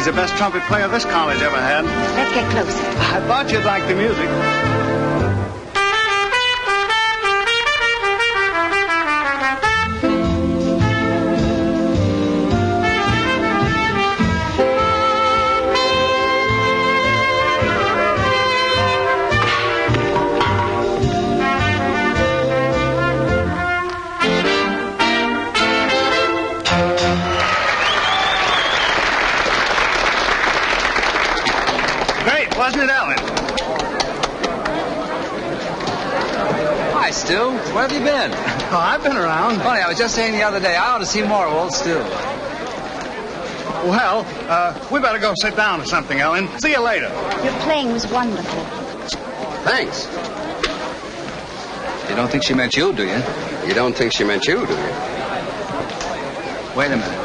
the best trumpet player this college ever had. Let's get closer. I thought you'd like the music. Wasn't it, Alan? Hi, Stu. Where have you been? Oh, I've been around. Funny, I was just saying the other day, I ought to see more of old Stu. Well, we better go sit down or something, Ellen. See you later. Your playing was wonderful. Thanks. You don't think she meant you, do you? You don't think she meant you, do you? Wait a minute.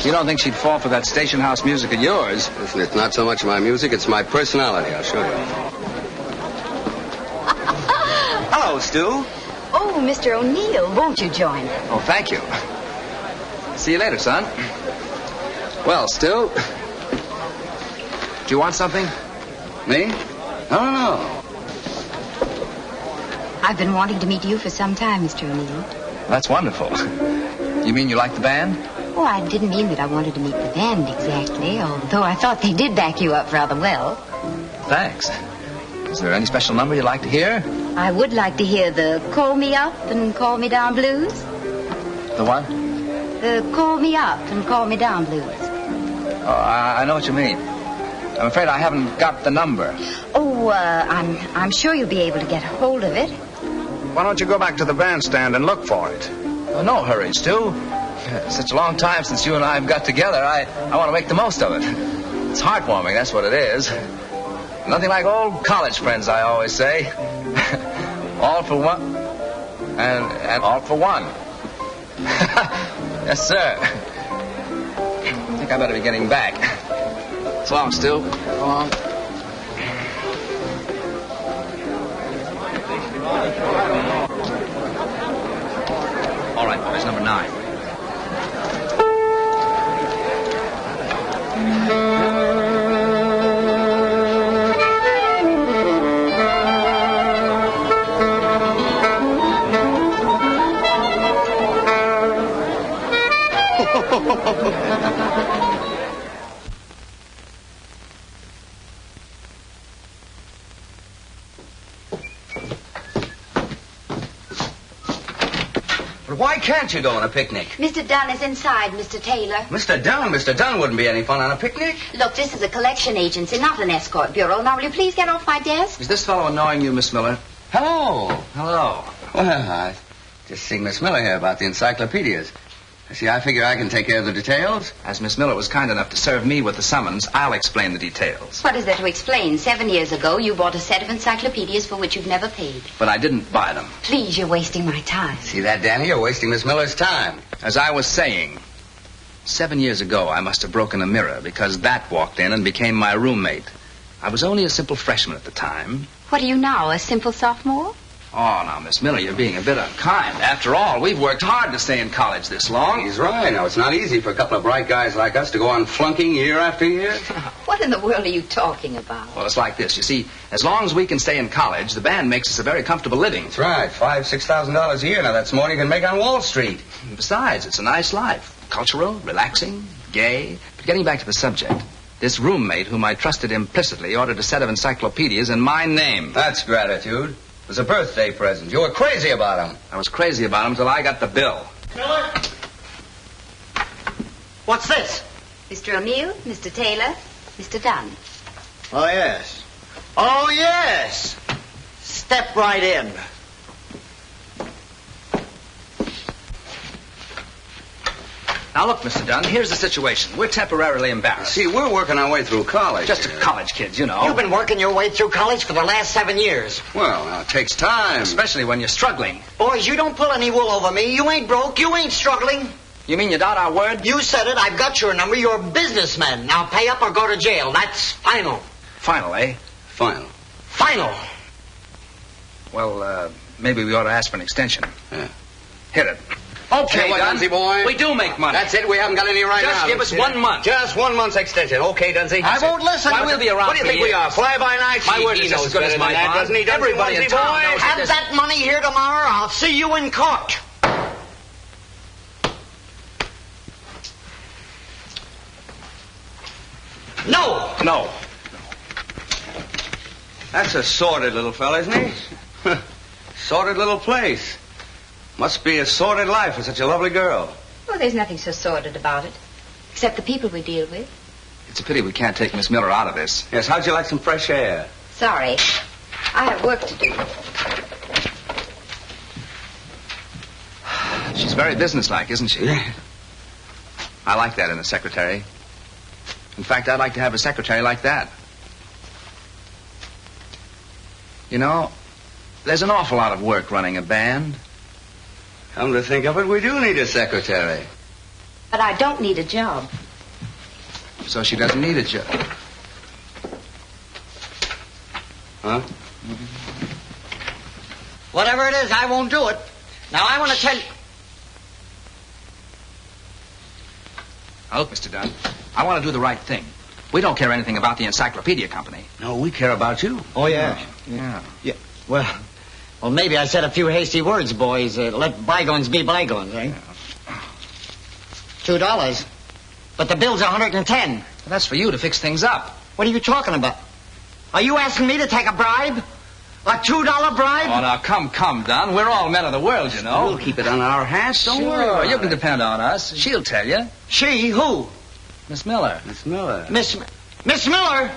You don't think she'd fall for that station house music of yours? Listen, it's not so much my music, it's my personality. I'll show you. Hello, Stu. Oh, Mr. O'Neill, won't you join? Oh, thank you. See you later, son. Well, Stu, do you want something? Me? No. I've been wanting to meet you for some time, Mr. O'Neill. That's wonderful. You mean you like the band? Oh, I didn't mean that I wanted to meet the band exactly, although I thought they did back you up rather well. Thanks. Is there any special number you'd like to hear? I would like to hear the Call Me Up and Call Me Down blues. The what? The Call Me Up and Call Me Down blues. Oh, I know what you mean. I'm afraid I haven't got the number. Oh, I'm sure you'll be able to get a hold of it. Why don't you go back to the bandstand and look for it? Oh, no hurry, Stu. Such a long time since you and I have got together, I want to make the most of it. It's heartwarming, that's what it is. Nothing like old college friends, I always say. All for one, and all for one. Yes, sir. I think I better be getting back. So long, Stu. So long. All right, boys, number 9. But why can't you go on a picnic? Mr. Dunn is inside, Mr. Taylor. Mr. Dunn wouldn't be any fun on a picnic. Look, this is a collection agency, not an escort bureau. Now, will you please get off my desk? Is this fellow annoying you, Miss Miller? Hello. Hello. Well, I just seeing Miss Miller here about the encyclopedias. See, I figure I can take care of the details. As Miss Miller was kind enough to serve me with the summons, I'll explain the details. What is there to explain? 7 years ago, you bought a set of encyclopedias for which you've never paid. But I didn't buy them. Please, you're wasting my time. See that, Danny? You're wasting Miss Miller's time. As I was saying, 7 years ago, I must have broken a mirror because Bat walked in and became my roommate. I was only a simple freshman at the time. What are you now, a simple sophomore? Oh, now, Miss Miller, you're being a bit unkind. After all, we've worked hard to stay in college this long. He's right. Now, it's not easy for a couple of bright guys like us to go on flunking year after year. What in the world are you talking about? Well, it's like this. You see, as long as we can stay in college, the band makes us a very comfortable living. That's right. $5,000-6,000 a year. Now, that's more than you can make on Wall Street. Besides, it's a nice life. Cultural, relaxing, gay. But getting back to the subject, this roommate whom I trusted implicitly ordered a set of encyclopedias in my name. That's gratitude. It was a birthday present. You were crazy about him. I was crazy about him until I got the bill. Miller? What's this? Mr. O'Neill, Mr. Taylor, Mr. Dunn. Oh, yes. Oh, yes. Step right in. Now, look, Mr. Dunn, here's the situation. We're temporarily embarrassed. See, we're working our way through college. Just college kids, you know. You've been working your way through college for the last 7 years. Well, now, it takes time. Especially when you're struggling. Boys, you don't pull any wool over me. You ain't broke. You ain't struggling. You mean you doubt our word? You said it. I've got your number. You're a businessman. Now pay up or go to jail. That's final. Final, eh? Final. Final. Well, maybe we ought to ask for an extension. Yeah. Hit it. Okay, Say what, Dunn. Dunsey boy? We do make money. That's it. We haven't got any right now. Just give us 1 month. Just 1 month's extension. Okay, Dunsey? I won't listen. Why, we'll be around What do you for think we years. are? Fly-by-night? My word He is as knows good as better my than that, bond. doesn't he? Dunsey, Everybody in Dunsey town boy? knows Have that money here tomorrow. I'll see you in court. No. No. That's a sordid little fella, isn't he? Sordid little place. Must be a sordid life for such a lovely girl. Well, there's nothing so sordid about it, except the people we deal with. It's a pity we can't take Miss Miller out of this. Yes, how'd you like some fresh air? Sorry. I have work to do. She's very businesslike, isn't she? I like that in a secretary. In fact, I'd like to have a secretary like that. You know, there's an awful lot of work running a band. Come to think of it, we do need a secretary. But I don't need a job. So she doesn't need a job. Huh? Whatever it is, I won't do it. Now, I want to tell you... Now, look, Mr. Dunn, I want to do the right thing. We don't care anything about the Encyclopedia Company. No, we care about you. Oh, yeah. Yeah. Yeah. Well, maybe I said a few hasty words, boys. Let bygones be bygones, eh? $2. But the bill's $110. That's for you to fix things up. What are you talking about? Are you asking me to take a bribe? A $2 bribe? Oh, now, come, Dunn. We're all men of the world, you know. We'll keep it on our hands. Don't Sure, worry about you can it. depend on us. She'll tell you. She? Who? Miss Miller. Miss Miller. Miss Miller?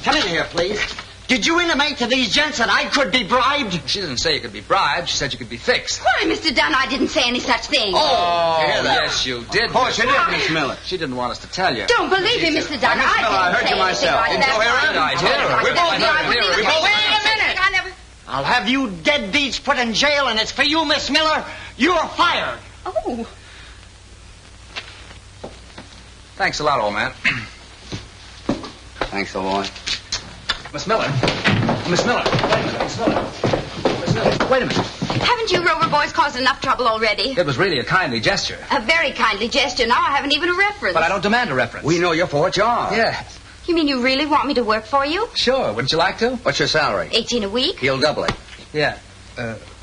Come in here, please. Did you intimate to these gents that I could be bribed? She didn't say you could be bribed. She said you could be fixed. Why, Mr. Dunn, I didn't say any such thing. Oh, you hear that? yes, you did. Of course you Miss did, Miss Miller. She didn't want us to tell you. Don't believe me, Mr. Dunn. Miss Miller, I heard you myself. Didn't you hear her? I heard her. We both heard her. We both Wait a minute! I'll have you deadbeats put in jail, and it's for you, Miss Miller. You're fired. Oh. Thanks a lot, old man. Thanks, old boy. Miss Miller. Miss Miller. Wait a minute, Miss Miller. Miss Miller. Wait a minute. Haven't you Rover boys caused enough trouble already? It was really a kindly gesture. A very kindly gesture. Now I haven't even a reference. But I don't demand a reference. We know you for what you are. Yes. You mean you really want me to work for you? Sure. Wouldn't you like to? What's your salary? 18 a week? He'll double it. Yeah.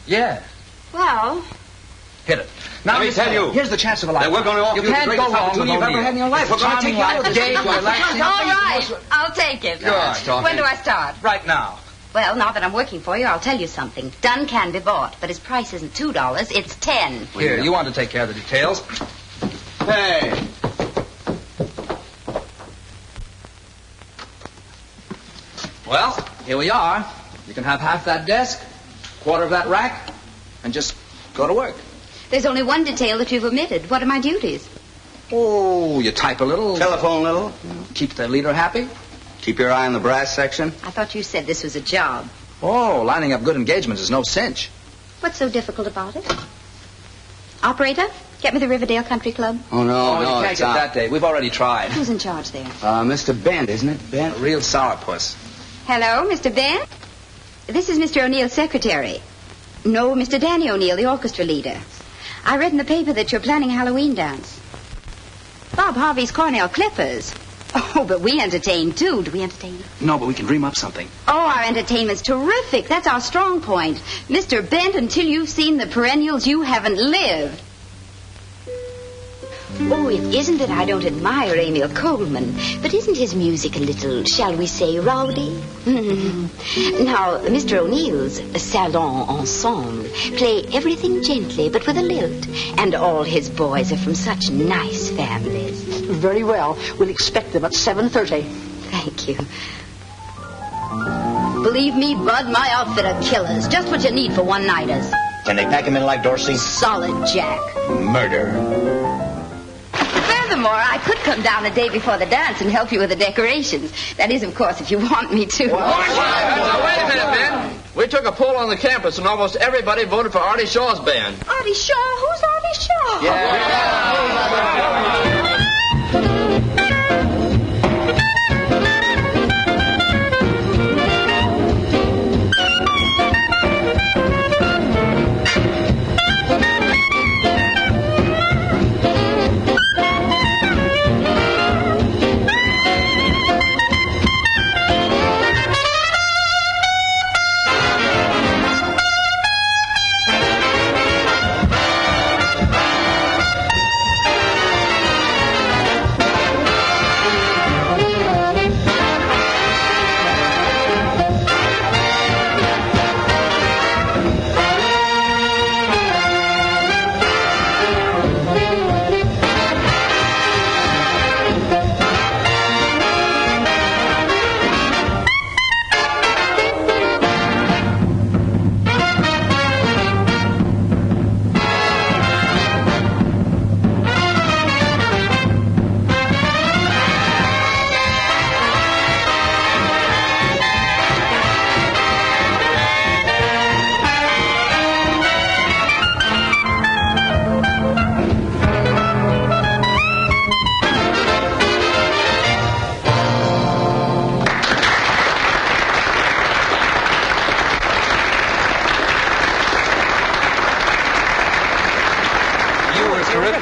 Yeah. Well, Hit it. Now, Let me Miss tell Miller, you here's the chance of a that lifetime. we're going to offer You you the can't go greatest wrong with opportunity you've ever O'Neill. had in your life. We're going to Charming take you out life, of gay, the relaxing. all right. I'll take it. Good. When do I start? Right now. Well, now that I'm working for you, I'll tell you something. Dunn can be bought, but his price isn't $2, it's 10. Here, you want to take care of the details. Hey. Well, here we are. You can have half that desk, quarter of that rack, and just go to work. There's only one detail that you've omitted. What are my duties? Oh, you type a little. Telephone a little. Keep the leader happy. Keep your eye on the brass section. I thought you said this was a job. Oh, lining up good engagements is no cinch. What's so difficult about it? Operator, get me the Riverdale Country Club. Oh, no, you can't it's get not. that day. We've already tried. Who's in charge there? Mr. Bent, isn't it? A Bent? real sourpuss. Hello, Mr. Bent? This is Mr. O'Neill's secretary. No, Mr. Danny O'Neill, the orchestra leader. I read in the paper that you're planning a Halloween dance. Bob Harvey's Cornell Clippers. Oh, but we entertain, too. Do we entertain? No, but we can dream up something. Oh, our entertainment's terrific. That's our strong point. Mr. Bent, until you've seen the perennials, you haven't lived. Oh, it isn't that I don't admire Emil Coleman, but isn't his music a little, shall we say, rowdy? Now, Mr. O'Neill's Salon Ensemble play everything gently but with a lilt, and all his boys are from such nice families. Very well. We'll expect them at 7:30. Thank you. Believe me, Bud, my outfit are killers. Just what you need for one-nighters. Can they pack him in like Dorsey? Solid Jack. Murder. Furthermore, I could come down the day before the dance and help you with the decorations. That is, of course, if you want me to. Now, wait a minute, Ben. We took a poll on the campus, and almost everybody voted for Artie Shaw's band. Artie Shaw? Who's Artie Shaw?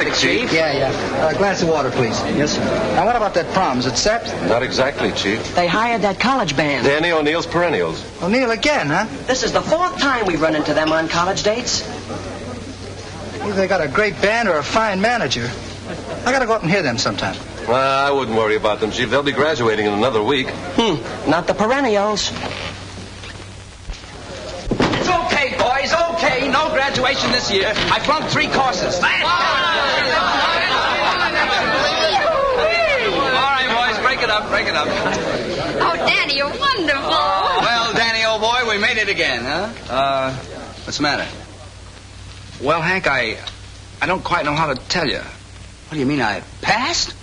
dramatic, Chief. Yeah. A glass of water, please. Yes, sir. Now, what about that prom? Is it set? Not exactly, Chief. They hired that college band. Danny O'Neill's Perennials. O'Neill again, huh? This is the 4th time we run into them on college dates. Either they got a great band or a fine manager. I gotta go up and hear them sometime. Well, I wouldn't worry about them, Chief. They'll be graduating in another week. Not the Perennials. It's okay, boys, okay. No graduation this year. I flunked 3 courses. All right, boys, break it up. Oh, Danny, you're wonderful. Well, Danny, old boy, we made it again, huh? What's the matter? Well, Hank, I don't quite know how to tell you. What do you mean, I passed?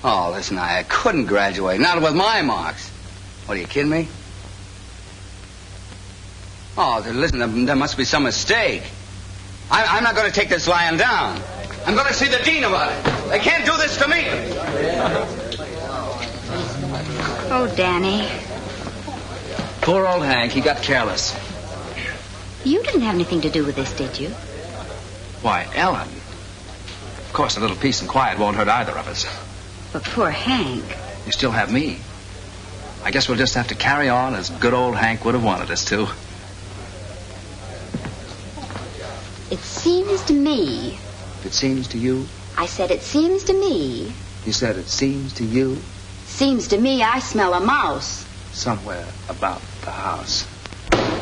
Oh, listen, I couldn't graduate. Not with my marks. What, are you kidding me? Oh, listen, there must be some mistake. I'm not going to take this lying down. I'm going to see the dean about it. They can't do this to me. Oh, Danny. Poor old Hank, he got careless. You didn't have anything to do with this, did you? Why, Ellen. Of course, a little peace and quiet won't hurt either of us. But poor Hank. You still have me. I guess we'll just have to carry on as good old Hank would have wanted us to. It seems to me. It seems to you? I said it seems to me. You said it seems to you? Seems to me I smell a mouse. Somewhere about the house.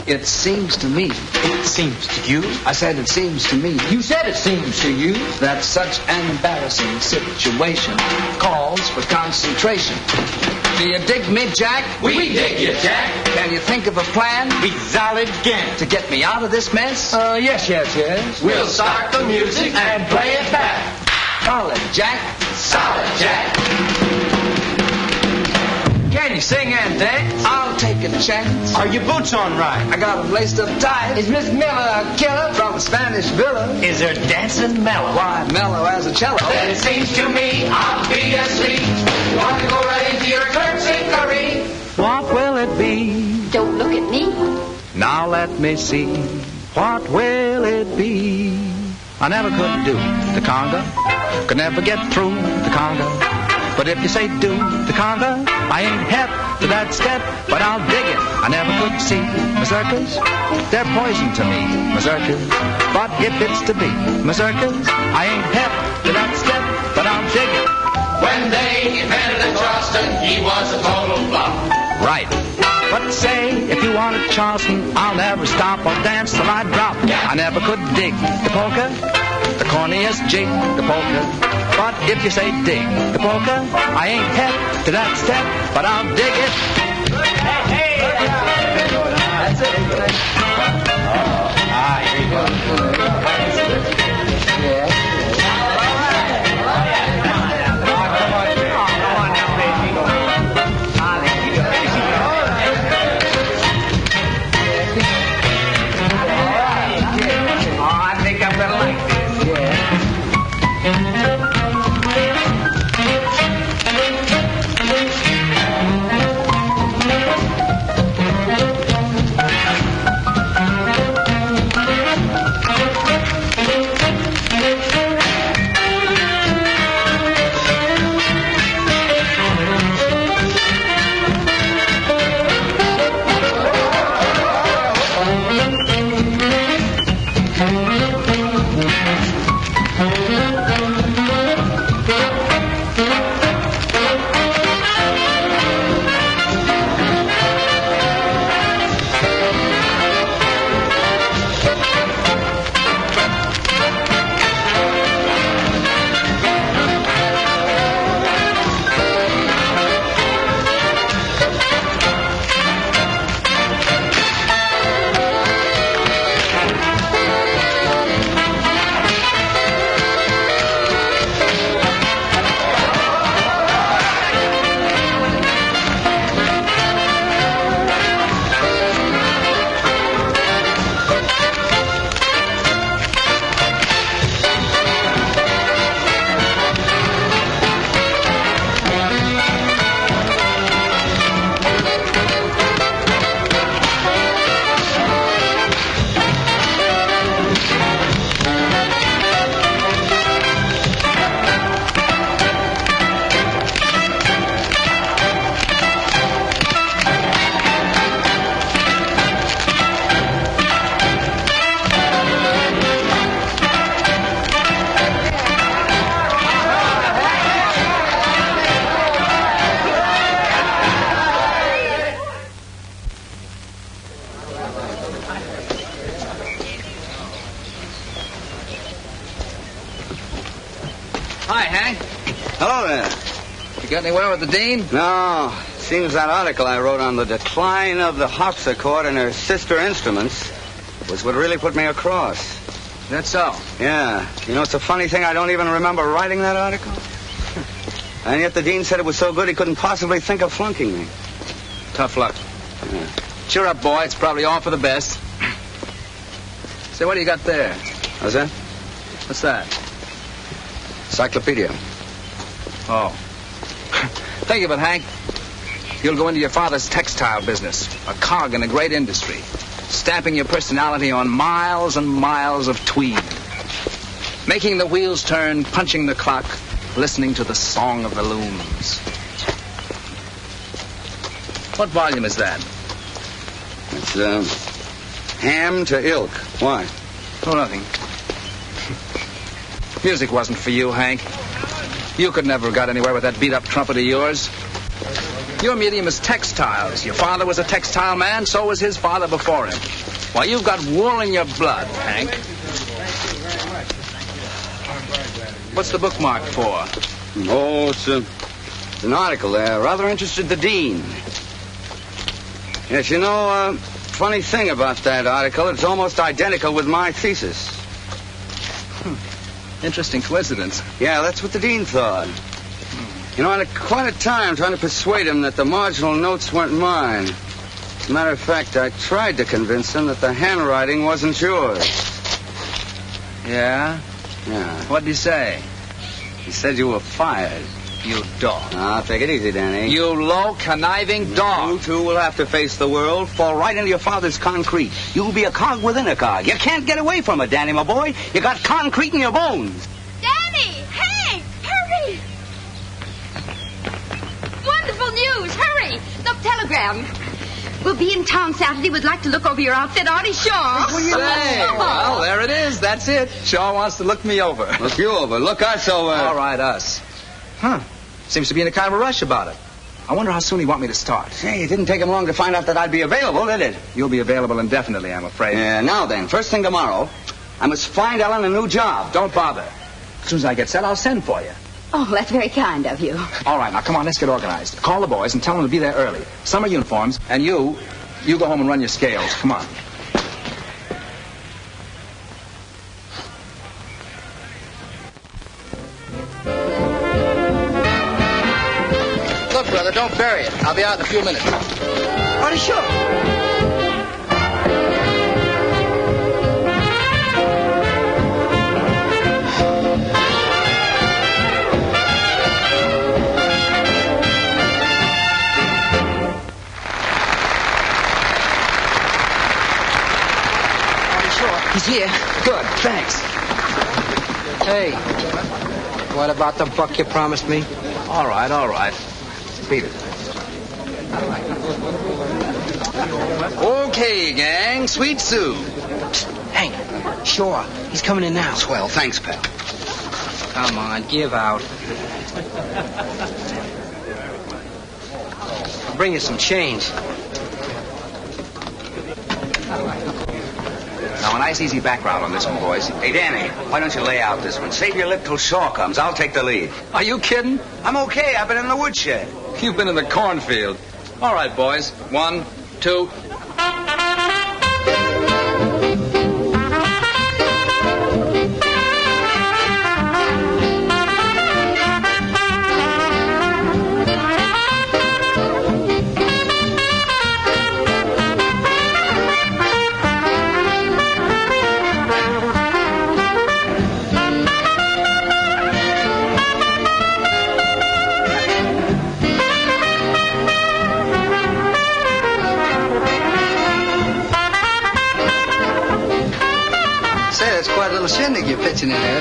It seems to me. It seems to you? I said it seems to me. You said it seems to you. That such an embarrassing situation calls for concentration. Do you dig me, Jack? We dig you, Jack. Can you think of a plan? We solid again. To get me out of this mess? Yes. We'll start the music and play it back. Solid, Jack. Solid, Jack. Can you sing and dance? I'll take a chance. Are your boots on right? I got them laced up tight. Is Miss Miller a killer? From the Spanish Villa. Is her dancing mellow? Why, mellow as a cello. Then it seems to me I'll be asleep. You want to go right into your terpsichore? What will it be? Don't look at me. Now let me see. What will it be? I never could do the conga. Could never get through the conga. But if you say do the conga, I ain't hep to that step, but I'll dig it. I never could see mazurkas. They're poison to me, mazurkas. But if it's to be mazurkas, I ain't hep to that step, but I'll dig it. When they invented the Charleston, he was a total flop. Right. But say, if you wanted Charleston, I'll never stop or dance till I drop. I never could dig the polka, the corniest jig, the polka. But if you say dig the polka, I ain't hep to that step, but I'll dig it. Hey, that's it. Here you go. Yeah. Hank. Hello there. You got anywhere with the dean? No. Seems that article I wrote on the decline of the harpsichord and her sister instruments was what really put me across. That's so. Yeah. You know, it's a funny thing. I don't even remember writing that article. And yet the dean said it was so good he couldn't possibly think of flunking me. Tough luck. Yeah. Cheer up, boy. It's probably all for the best. Say, what do you got there? How's that? What's that? Encyclopedia. Oh. Think of it, Hank. You'll go into your father's textile business, a cog in a great industry, stamping your personality on miles and miles of tweed, making the wheels turn, punching the clock, listening to the song of the looms. What volume is that? It's, Ham to Ilk. Why? Oh, nothing. Music wasn't for you, Hank. You could never have got anywhere with that beat-up trumpet of yours. Your medium is textiles. Your father was a textile man, so was his father before him. Why, you've got wool in your blood, Hank. What's the bookmark for? Oh, it's an article there. Rather interested the dean. Yes, you know, funny thing about that article, it's almost identical with my thesis. Interesting coincidence. Yeah, that's what the dean thought. You know, I had quite a time trying to persuade him that the marginal notes weren't mine. As a matter of fact, I tried to convince him that the handwriting wasn't yours. Yeah? Yeah. What'd he say? He said you were fired. You dog. Ah, take it easy, Danny. You low, conniving dog. You, too, will have to face the world, fall right into your father's concrete. You'll be a cog within a cog. You can't get away from it, Danny, my boy. You got concrete in your bones. Danny! Hank! Hurry! Wonderful news! Hurry! Look, telegram. We'll be in town Saturday. We'd like to look over your outfit, Artie Shaw. Say, well, there it is. That's it. Shaw wants to look me over. Look you over. Look us over. All right, us. Huh. Seems to be in a kind of a rush about it. I wonder how soon he want me to start. Hey, it didn't take him long to find out that I'd be available, did it? You'll be available indefinitely, I'm afraid. Yeah, now then, first thing tomorrow, I must find Ellen a new job. Don't bother. As soon as I get set, I'll send for you. Oh, that's very kind of you. All right, now, come on, let's get organized. Call the boys and tell them to be there early. Summer uniforms, and you go home and run your scales. Come on. Look, brother, don't bury it. I'll be out in a few minutes. Artie Shaw. He's here. Good, thanks. Hey, what about the buck you promised me? All right. Beat it. Okay, gang. Sweet Sue. Hank, Shaw, he's coming in now. Swell, thanks, pal. Come on, give out. I'll bring you some change. Now, a nice, easy background on this one, boys. Hey, Danny, why don't you lay out this one? Save your lip till Shaw comes. I'll take the lead. Are you kidding? I'm okay. I've been in the woodshed. You've been in the cornfield. All right, boys. 1, 2. Shindig you're pitching in there.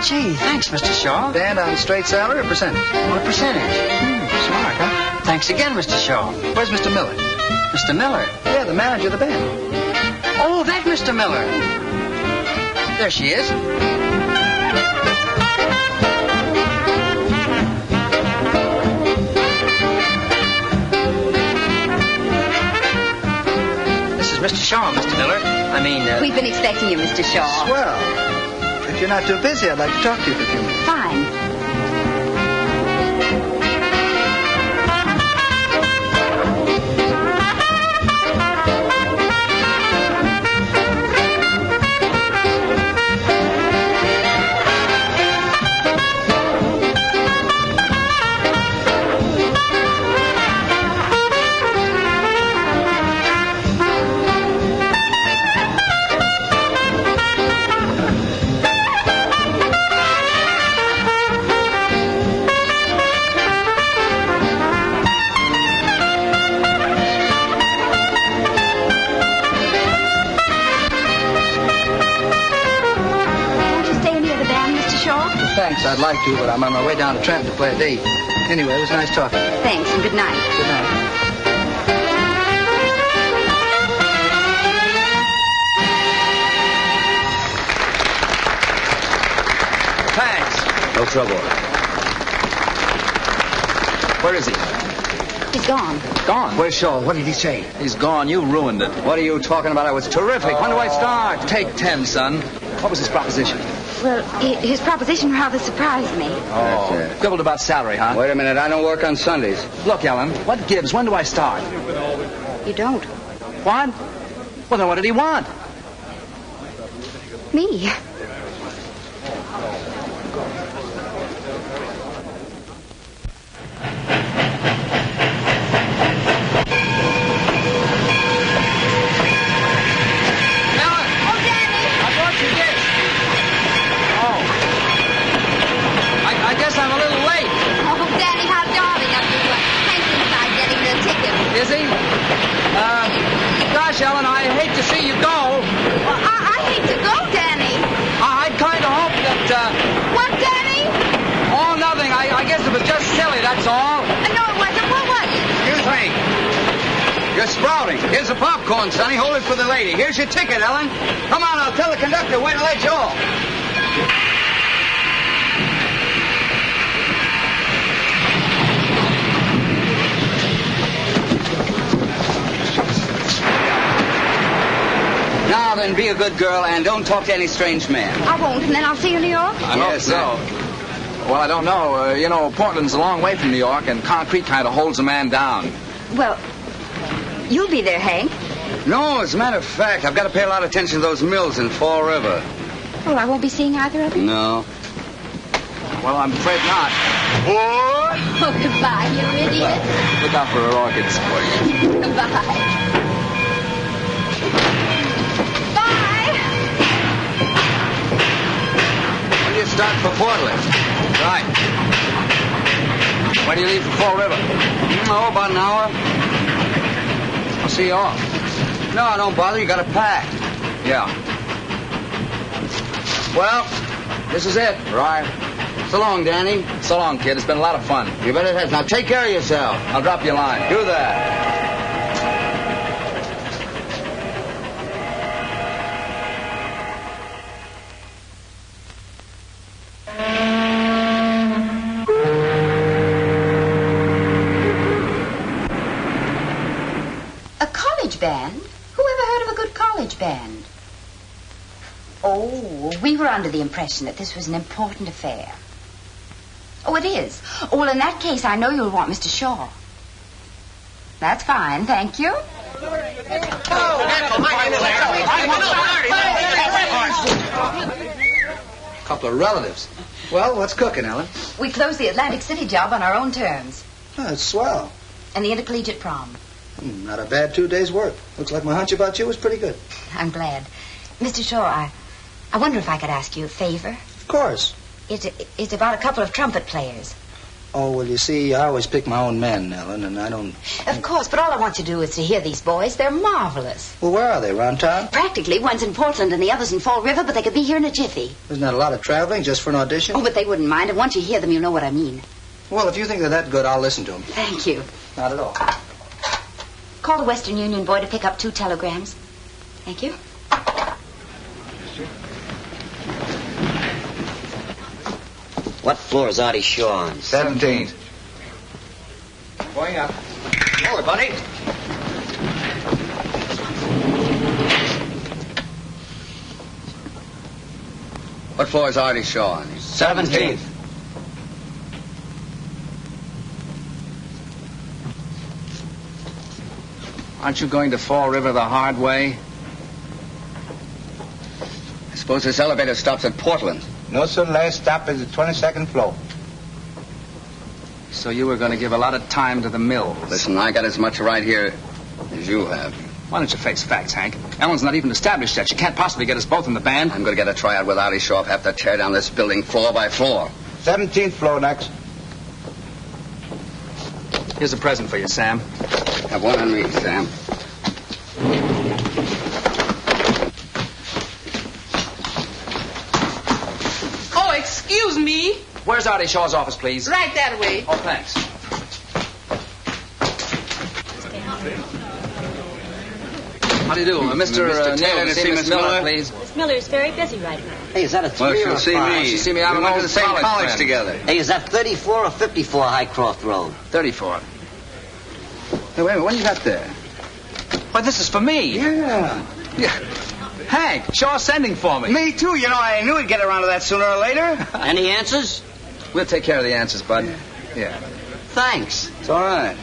Gee, thanks, Mr. Shaw. Band on straight salary or percentage? What percentage? Smart, huh? Thanks again, Mr. Shaw. Where's Mr. Miller? Mr. Miller? Yeah, the manager of the band. Oh, that Mr. Miller. There she is. This is Mr. Shaw, Mr. Miller. We've been expecting you, Mr. Shaw. Swell. If you're not too busy, I'd like to talk to you for a few minutes. Fine. I'd like to, but I'm on my way down to Trenton to play a date. Anyway, it was nice talking. Thanks, and good night. Good night. Thanks. No trouble. Where is he? He's gone. Gone. Where's Shaw? What did he say? He's gone. You ruined it. What are you talking about? It was terrific. When do I start? Take 10, son. What was his proposition? Well, his proposition rather surprised me. Oh, quibbled about salary, huh? Wait a minute. I don't work on Sundays. Look, Ellen, what gives? When do I start? You don't. What? Well, then what did he want? Me. I'm a little late. Oh, Danny, how darling of you. Hank's inside getting the ticket. Is he? Gosh, Ellen, I hate to see you go. Well, I hate to go, Danny. I kind of hope that, What, Danny? Oh, nothing. I guess it was just silly, that's all. No, it wasn't. What was it? Excuse me. You're sprouting. Here's the popcorn, Sonny. Hold it for the lady. Here's your ticket, Ellen. Come on, I'll tell the conductor when to let you off. Now then, be a good girl and don't talk to any strange man. I won't, and then I'll see you in New York. I hope so. Well, I don't know. You know, Portland's a long way from New York, and concrete kind of holds a man down. Well, you'll be there, Hank. No, as a matter of fact, I've got to pay a lot of attention to those mills in Fall River. Well, I won't be seeing either of you. No. Well, I'm afraid not. What? Oh, goodbye, you idiot. Look out for her orchids. Goodbye. When do you start for Portland? Right. When do you leave for Fall River? Oh, about an hour. I'll see you off. No, don't bother. You got to pack. Yeah. Well, this is it. Right. So long, Danny. So long, kid. It's been a lot of fun. You bet it has. Now take care of yourself. I'll drop you a line. Do that. A college band? Who ever heard of a good college band? Oh, we were under the impression that this was an important affair. Oh, it is. Oh, well, in that case, I know you'll want Mr. Shaw. That's fine, thank you. A couple of relatives. Well, what's cooking, Ellen? We closed the Atlantic City job on our own terms. Oh, that's swell. And the intercollegiate prom. Not a bad 2 days' work. Looks like my hunch about you was pretty good. I'm glad. Mr. Shaw, I wonder if I could ask you a favor. Of course. It's about a couple of trumpet players. Oh, well, you see, I always pick my own men, Ellen, and I don't... Of course, but all I want to do is to hear these boys. They're marvelous. Well, where are they? Around town? Practically. One's in Portland and the other's in Fall River, but they could be here in a jiffy. Isn't that a lot of traveling just for an audition? Oh, but they wouldn't mind, and once you hear them, you'll know what I mean. Well, if you think they're that good, I'll listen to them. Thank you. Not at all. Call the Western Union boy to pick up 2 telegrams. Thank you. What floor is Artie Shaw on? 17th. Going up. Hold it, buddy. What floor is Artie Shaw on? 17th. Aren't you going to Fall River the hard way? I suppose this elevator stops at Portland. No, sir. Last stop is the 22nd floor. So you were going to give a lot of time to the mill. Listen, I got as much right here as you have. Why don't you face facts, Hank? Ellen's not even established yet. She can't possibly get us both in the band. I'm going to get a tryout with Artie Shaw. Have to tear down this building floor by floor. 17th floor next. Here's a present for you, Sam. Have one on me, Sam. Oh, excuse me. Where's Artie Shaw's office, please? Right that way. Oh, thanks. How do you do? Mr. Taylor, Neal, to see Miss Miller, please. Miss Miller is very busy right now. Hey, is that a 3 Well, or she'll a see 5? me. She'll see me out We of went to an the same old college friend. together. Hey, is that 34 or 54 Highcroft Road? 34. Hey, wait a minute. What do you got there? Why, this is for me. Yeah. Hank, Shaw's sending for me. Me too. You know, I knew he'd get around to that sooner or later. Any answers? We'll take care of the answers, bud. Yeah. Thanks. It's all right.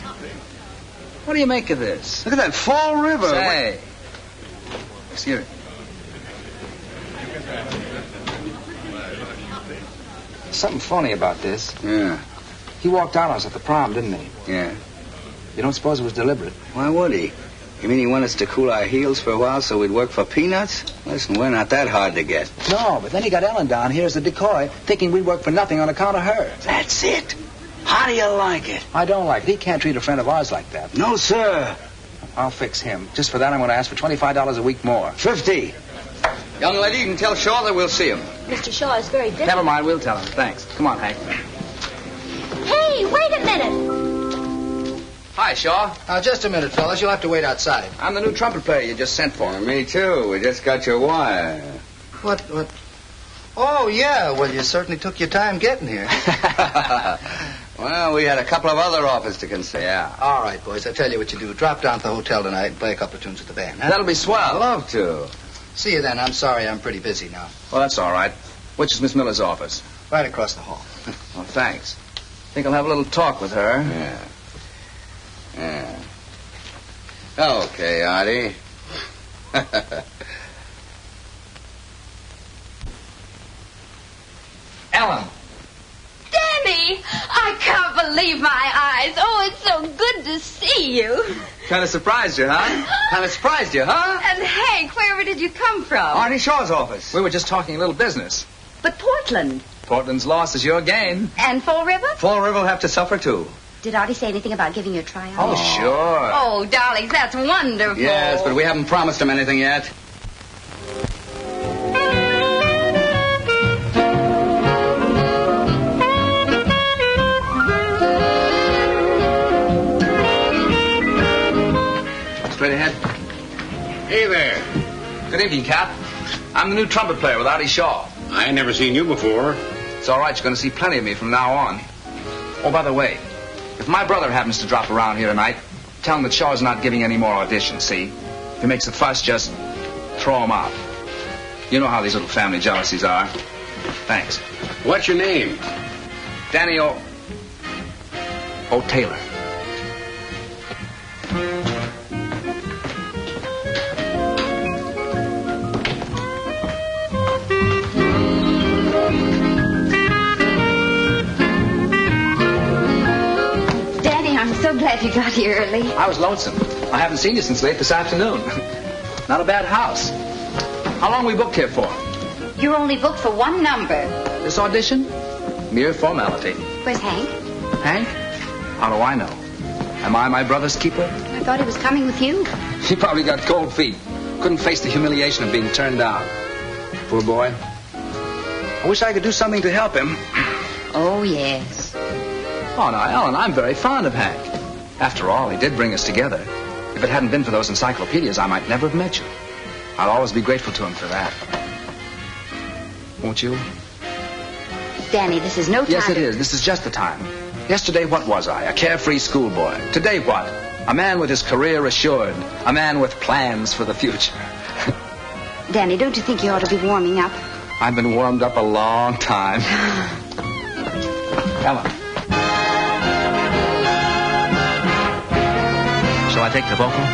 What do you make of this? Look at that Fall River. Say. Excuse me. Something funny about this. Yeah. He walked out on us at the prom, didn't he? Yeah. You don't suppose it was deliberate? Why would he? You mean he wanted us to cool our heels for a while so we'd work for peanuts? Listen, we're not that hard to get. No, but then he got Ellen down here as a decoy, thinking we'd work for nothing on account of her. That's it. How do you like it? I don't like it. He can't treat a friend of ours like that. No, sir. I'll fix him. Just for that, I'm going to ask for $25 a week more. 50. Young lady, you can tell Shaw that we'll see him. Mr. Shaw is very busy. Never mind, we'll tell him. Thanks. Come on, Hank. Hey, wait a minute. Hi, Shaw. Just a minute, fellas. You'll have to wait outside. I'm the new trumpet player you just sent for. Me too. We just got your wire. What? Oh, yeah. Well, you certainly took your time getting here. Well, we had a couple of other offers to consider. Yeah. All right, boys. I'll tell you what you do. Drop down to the hotel tonight and play a couple of tunes with the band. Huh? That'll be I'd swell. love to. See you then. I'm sorry. I'm pretty busy now. Well, that's all right. Which is Miss Miller's office? Right across the hall. Well, thanks. Think I'll have a little talk with her. Yeah. Yeah. Okay, Artie. Ellen. Danny! I can't believe my eyes. Oh, it's so good to see you. Kind of surprised you, huh? Kind of surprised you, huh? And Hank, wherever did you come from? Artie Shaw's office. We were just talking a little business. But Portland. Portland's loss is your gain. And Fall River? Fall River will have to suffer, too. Did Artie say anything about giving you a tryout? Oh, sure. Oh, darlings, that's wonderful. Yes, but we haven't promised him anything yet. Straight ahead. Hey there. Good evening, Cap. I'm the new trumpet player with Artie Shaw. I ain't never seen you before. It's all right. You're going to see plenty of me from now on. Oh, by the way, if my brother happens to drop around here tonight, tell him that Shaw's not giving any more auditions, see? If he makes a fuss, just throw him out. You know how these little family jealousies are. Thanks. What's your name? Danny O. Taylor. Danny, I'm so glad you got here early. I was lonesome. I haven't seen you since late this afternoon. Not a bad house. How long we booked here for? You're only booked for one number. This audition? Mere formality. Where's Hank? Hank? How do I know? Am I my brother's keeper? I thought he was coming with you. He probably got cold feet. Couldn't face the humiliation of being turned down. Poor boy. I wish I could do something to help him. Oh, yes. Oh, now, Ellen, I'm very fond of Hank. After all, he did bring us together. If it hadn't been for those encyclopedias, I might never have met you. I'll always be grateful to him for that. Won't you? Danny, this is no time. Yes, it is. This is just the time. Yesterday, what was I? A carefree schoolboy. Today, what? A man with his career assured. A man with plans for the future. Danny, don't you think you ought to be warming up? I've been warmed up a long time. Ellen. Shall I take the vocal?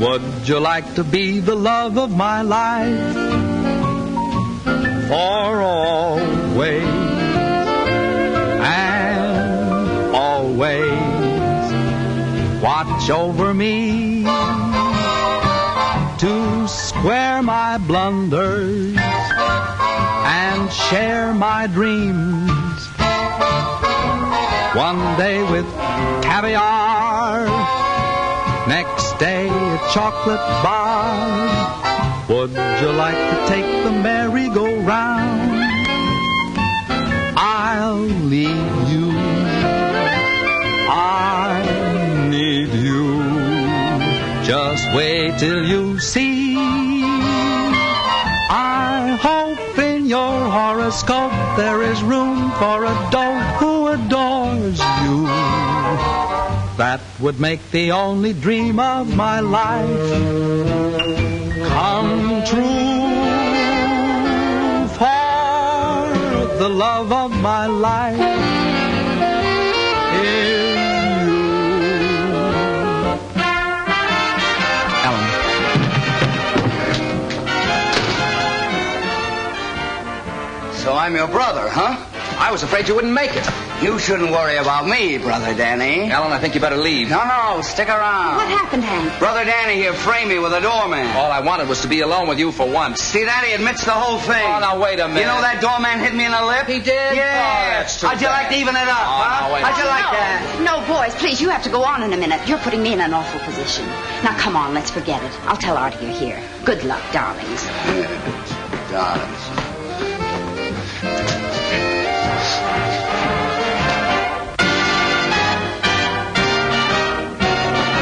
Would you like to be the love of my life for always and always? Watch over me to square my blunders and share my dreams. One day with caviar, next day a chocolate bar. Would you like to take the merry-go-round? I I'll leave you. I need you. Just wait till you see. I hope in your horoscope there is room for a doe who adores you. That would make the only dream of my life come true. For the love of my life is So I'm your brother, huh? I was afraid you wouldn't make it. You shouldn't worry about me, Brother Danny. Ellen, I think you better leave. No, stick around. What happened, Hank? Brother Danny here framed me with a doorman. All I wanted was to be alone with you for once. See that? He admits the whole thing. Oh, now, wait a minute. You know that doorman hit me in the lip? He did? Yeah. Oh, that's too How'd you bad. like to even it up, Oh, huh? no, wait. How'd you like that? No, boys, please, you have to go on in a minute. You're putting me in an awful position. Now, come on, let's forget it. I'll tell Artie you're here. Good luck, darlings. Darlings.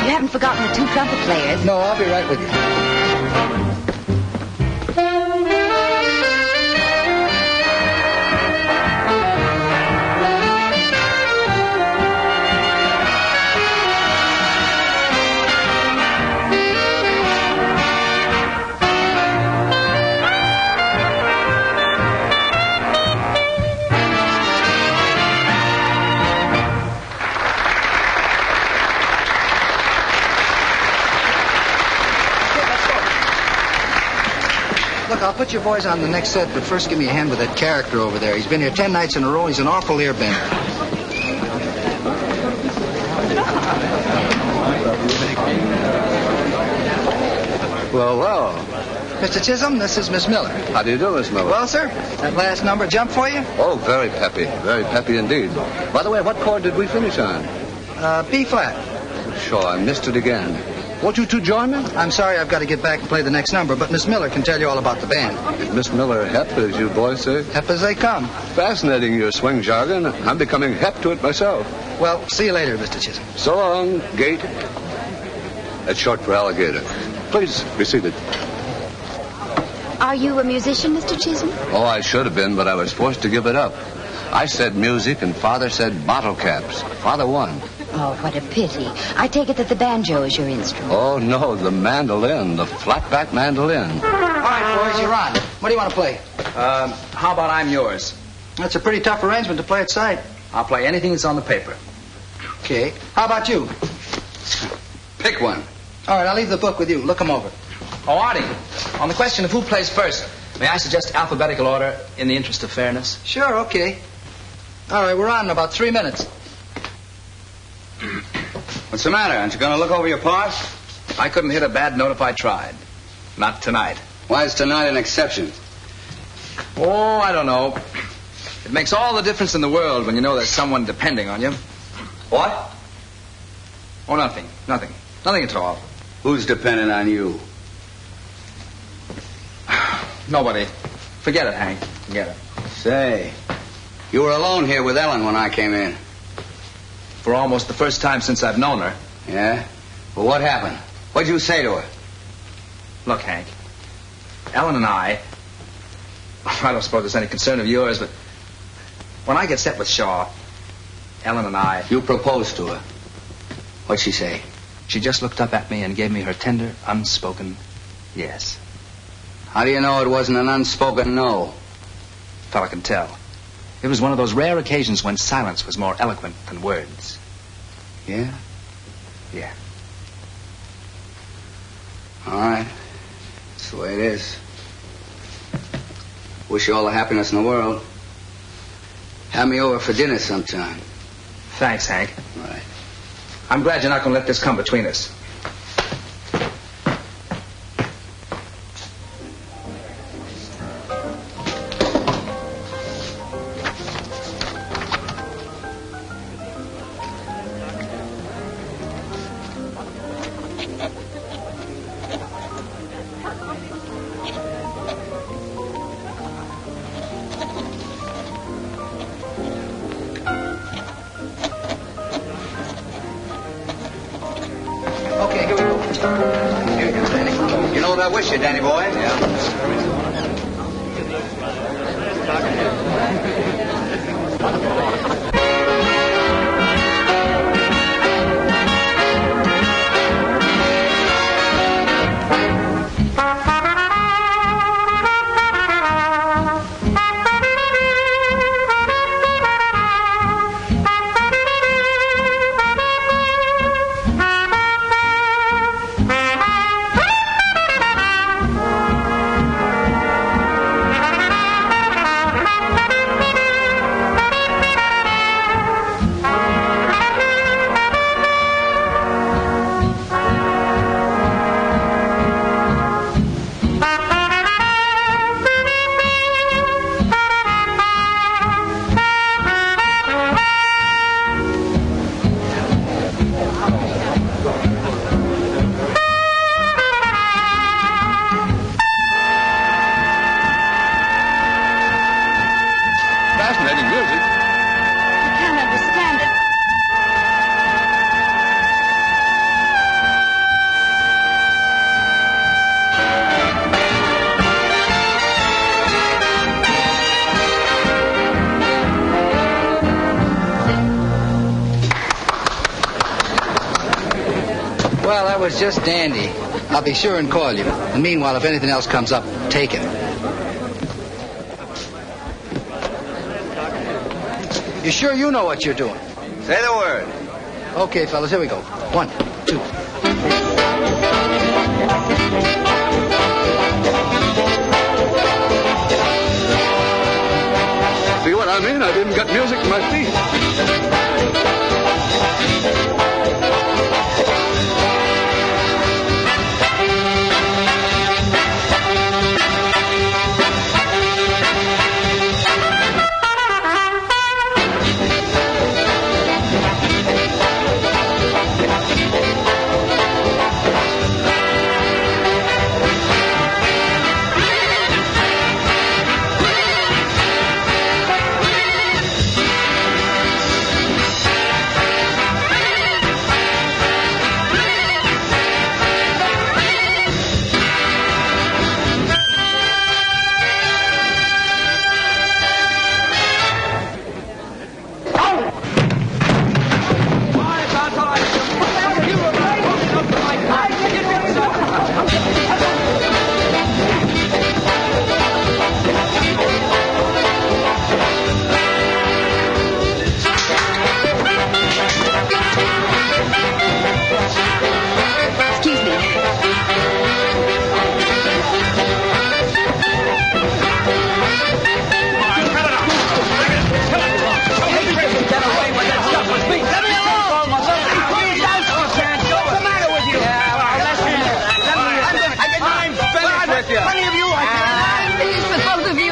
You haven't forgotten the two trumpet players. No, I'll be right with you. Look, I'll put your boys on the next set, but first give me a hand with that character over there. He's been here 10 nights in a row. He's an awful earbender. Well. Mr. Chisholm, this is Miss Miller. How do you do, Miss Miller? Well, sir, that last number jump for you? Oh, very peppy indeed. By the way, what chord did we finish on? B flat. Sure, I missed it again. Won't you two join me? I'm sorry I've got to get back and play the next number, but Miss Miller can tell you all about the band. Is Miss Miller hep, as you boys say? Hep as they come. Fascinating, your swing jargon. I'm becoming hep to it myself. Well, see you later, Mr. Chisholm. So long, Gate. That's short for alligator. Please be seated. Are you a musician, Mr. Chisholm? Oh, I should have been, but I was forced to give it up. I said music, and Father said bottle caps. Father won. Oh, what a pity. I take it that the banjo is your instrument. Oh, no, the mandolin, the flat-back mandolin. All right, boys, you're on. What do you want to play? How about I'm yours? That's a pretty tough arrangement to play at sight. I'll play anything that's on the paper. Okay. How about you? Pick one. All right, I'll leave the book with you. Look them over. Oh, Artie, on the question of who plays first, may I suggest alphabetical order in the interest of fairness? Sure, okay. All right, we're on in about 3 minutes. What's the matter? Aren't you going to look over your parts? I couldn't hit a bad note if I tried. Not tonight. Why is tonight an exception? Oh, I don't know. It makes all the difference in the world when you know there's someone depending on you. What? Oh, nothing. Nothing at all. Who's dependent on you? Nobody. Forget it, Hank. Forget it. Say, you were alone here with Ellen when I came in. For almost the first time since I've known her. Yeah? Well, what happened? What'd you say to her? Look, Hank. Ellen and I don't suppose it's any concern of yours, but when I get set with Shaw, Ellen and I... You proposed to her. What'd she say? She just looked up at me and gave me her tender, unspoken yes. How do you know it wasn't an unspoken no? Fella can tell. It was one of those rare occasions when silence was more eloquent than words. Yeah? Yeah. All right. That's the way it is. Wish you all the happiness in the world. Have me over for dinner sometime. Thanks, Hank. All right. I'm glad you're not going to let this come between us. Okay, here we go. Here you go, Danny. You know what I wish you, Danny boy? Fascinating music. I can't understand it. Well, that was just dandy. I'll be sure and call you. And meanwhile, if anything else comes up, take it. You sure you know what you're doing? Say the word. Okay, fellas, here we go. 1, 2. See what I mean? I didn't get music in my feet.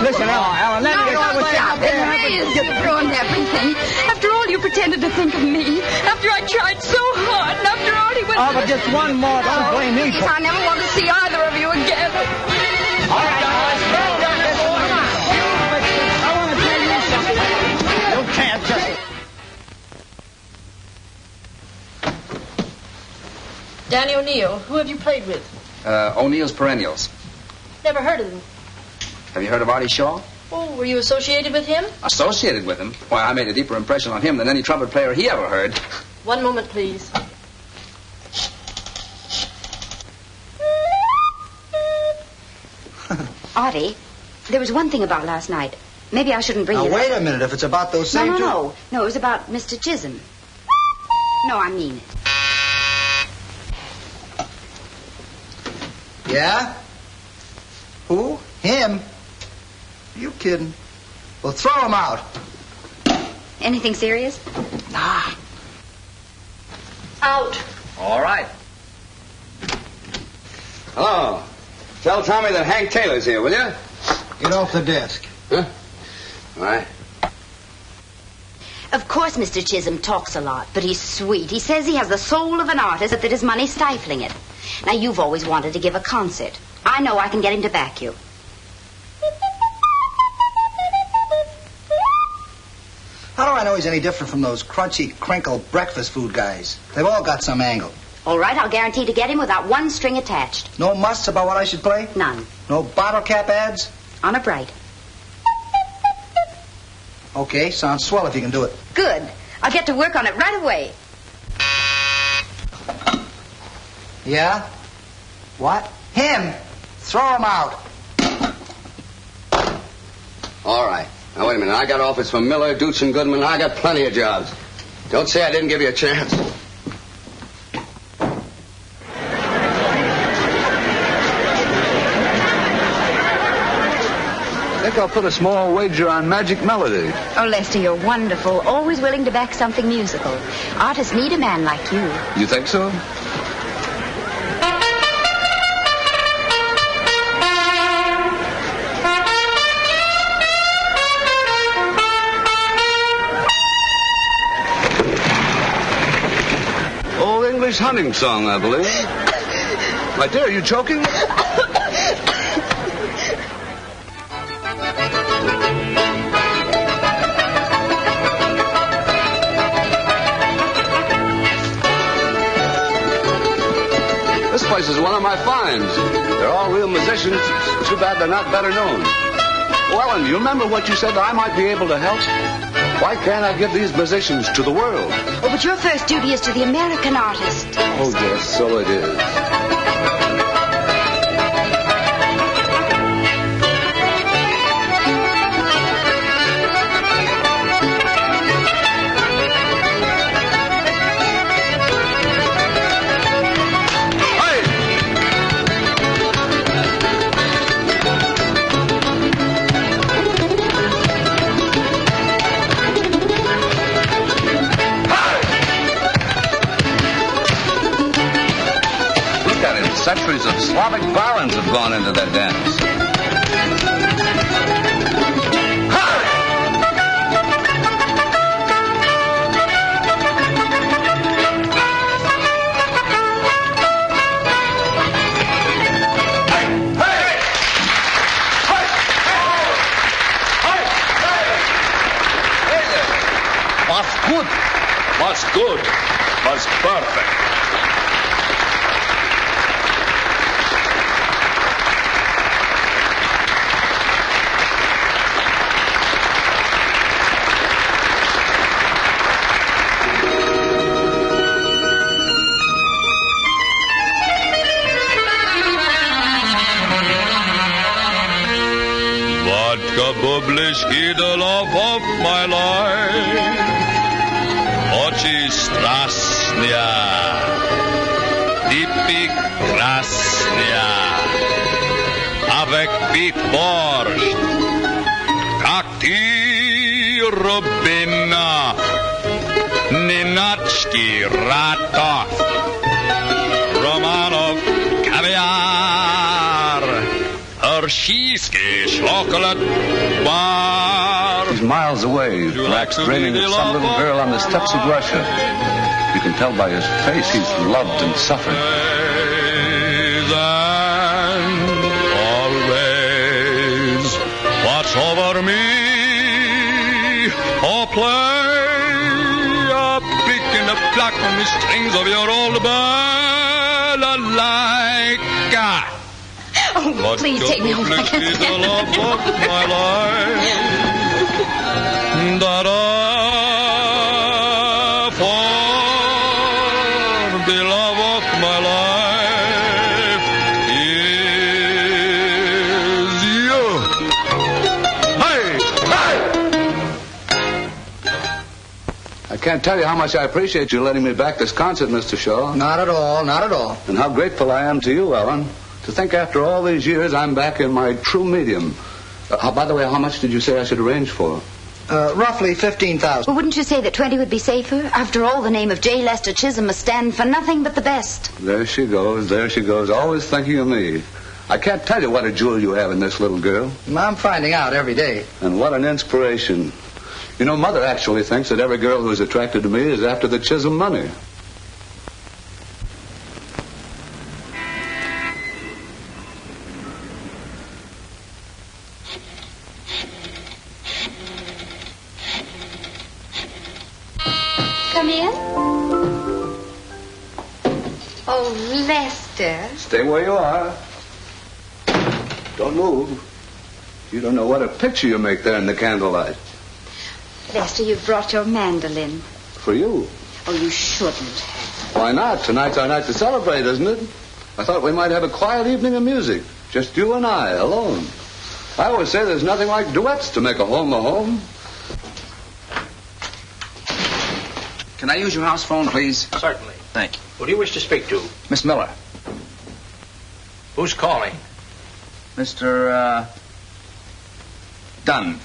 Listen, Ellen, let me stop. You've ruined everything. After all you pretended to think of me. After I tried so hard. And after all he went... Oh, but just one more. Don't blame me. I never want to see either of you again. All right, guys. I want to tell you something. You can't just... Danny O'Neill, who have you played with? O'Neill's Perennials. Never heard of them. Have you heard of Artie Shaw? Oh, were you associated with him? Associated with him? Why, I made a deeper impression on him than any trumpet player he ever heard. One moment, please. Artie, there was one thing about last night. Maybe I shouldn't bring Now, it wait up. a minute. If it's about those same two... No, it was about Mr. Chisholm. No, I mean it. Yeah? Who? Him? Are you kidding? Well, throw him out. Anything serious? Nah. Out. All right. Hello. Tell Tommy that Hank Taylor's here, will you? Get off the desk. Huh? All right. Of course, Mr. Chisholm talks a lot, but he's sweet. He says he has the soul of an artist, but that his money's stifling it. Now, you've always wanted to give a concert. I know I can get him to back you. How do I know he's any different from those crunchy, crinkle breakfast food guys? They've all got some angle. All right, I'll guarantee to get him without one string attached. No musts about what I should play? None. No bottle cap ads? Honor bright. Okay, sounds swell if you can do it. Good. I'll get to work on it right away. Yeah? What? Him! Throw him out. All right. Now, wait a minute. I got offers from Miller, Dutch, and Goodman. I got plenty of jobs. Don't say I didn't give you a chance. I think I'll put a small wager on Magic Melody. Oh, Lester, you're wonderful. Always willing to back something musical. Artists need a man like you. You think so? Old English hunting song, I believe. My dear, are you choking? This place is one of my finds. They're all real musicians. It's too bad they're not better known. Well, and you remember what you said I might be able to help? Why can't I give these musicians to the world? Oh, but your first duty is to the American artist. Oh, yes, so it is. Centuries of Slavic barons have gone into that dance. Was good. Was perfect. Bublishki, the love of my life. Oči strasnija, typik krasnija, avec bit borscht, kak ti rubina, Ninatchki Ratov, Romanov caviar, Hersheyski chocolate bar. He's miles away, perhaps dreaming of some little girl on the steppes of Russia. You can tell by his face he's loved and suffered. And always watch over me, or play a pick in the pluck on the strings of your old balalaika. Oh, please take me home. I can't stand the love of my life. Da-da, for the love of my life is you. Hey! Hey! I can't tell you how much I appreciate you letting me back this concert, Mr. Shaw. Not at all, not at all. And how grateful I am to you, Ellen. To think after all these years I'm back in my true medium. By the way, how much did you say I should arrange for? Roughly 15,000. Well, wouldn't you say that 20 would be safer? After all, the name of J. Lester Chisholm must stand for nothing but the best. There she goes, always thinking of me. I can't tell you what a jewel you have in this little girl. I'm finding out every day. And what an inspiration. You know, Mother actually thinks that every girl who is attracted to me is after the Chisholm money. Come in. Oh, Lester. Stay where you are. Don't move. You don't know what a picture you make there in the candlelight. Lester, you've brought your mandolin. For you. Oh, you shouldn't. Why not? Tonight's our night to celebrate, isn't it? I thought we might have a quiet evening of music. Just you and I, alone. I always say there's nothing like duets to make a home a home. Can I use your house phone, please? Certainly. Thank you. Who do you wish to speak to? Miss Miller. Who's calling? Mr. Dunn.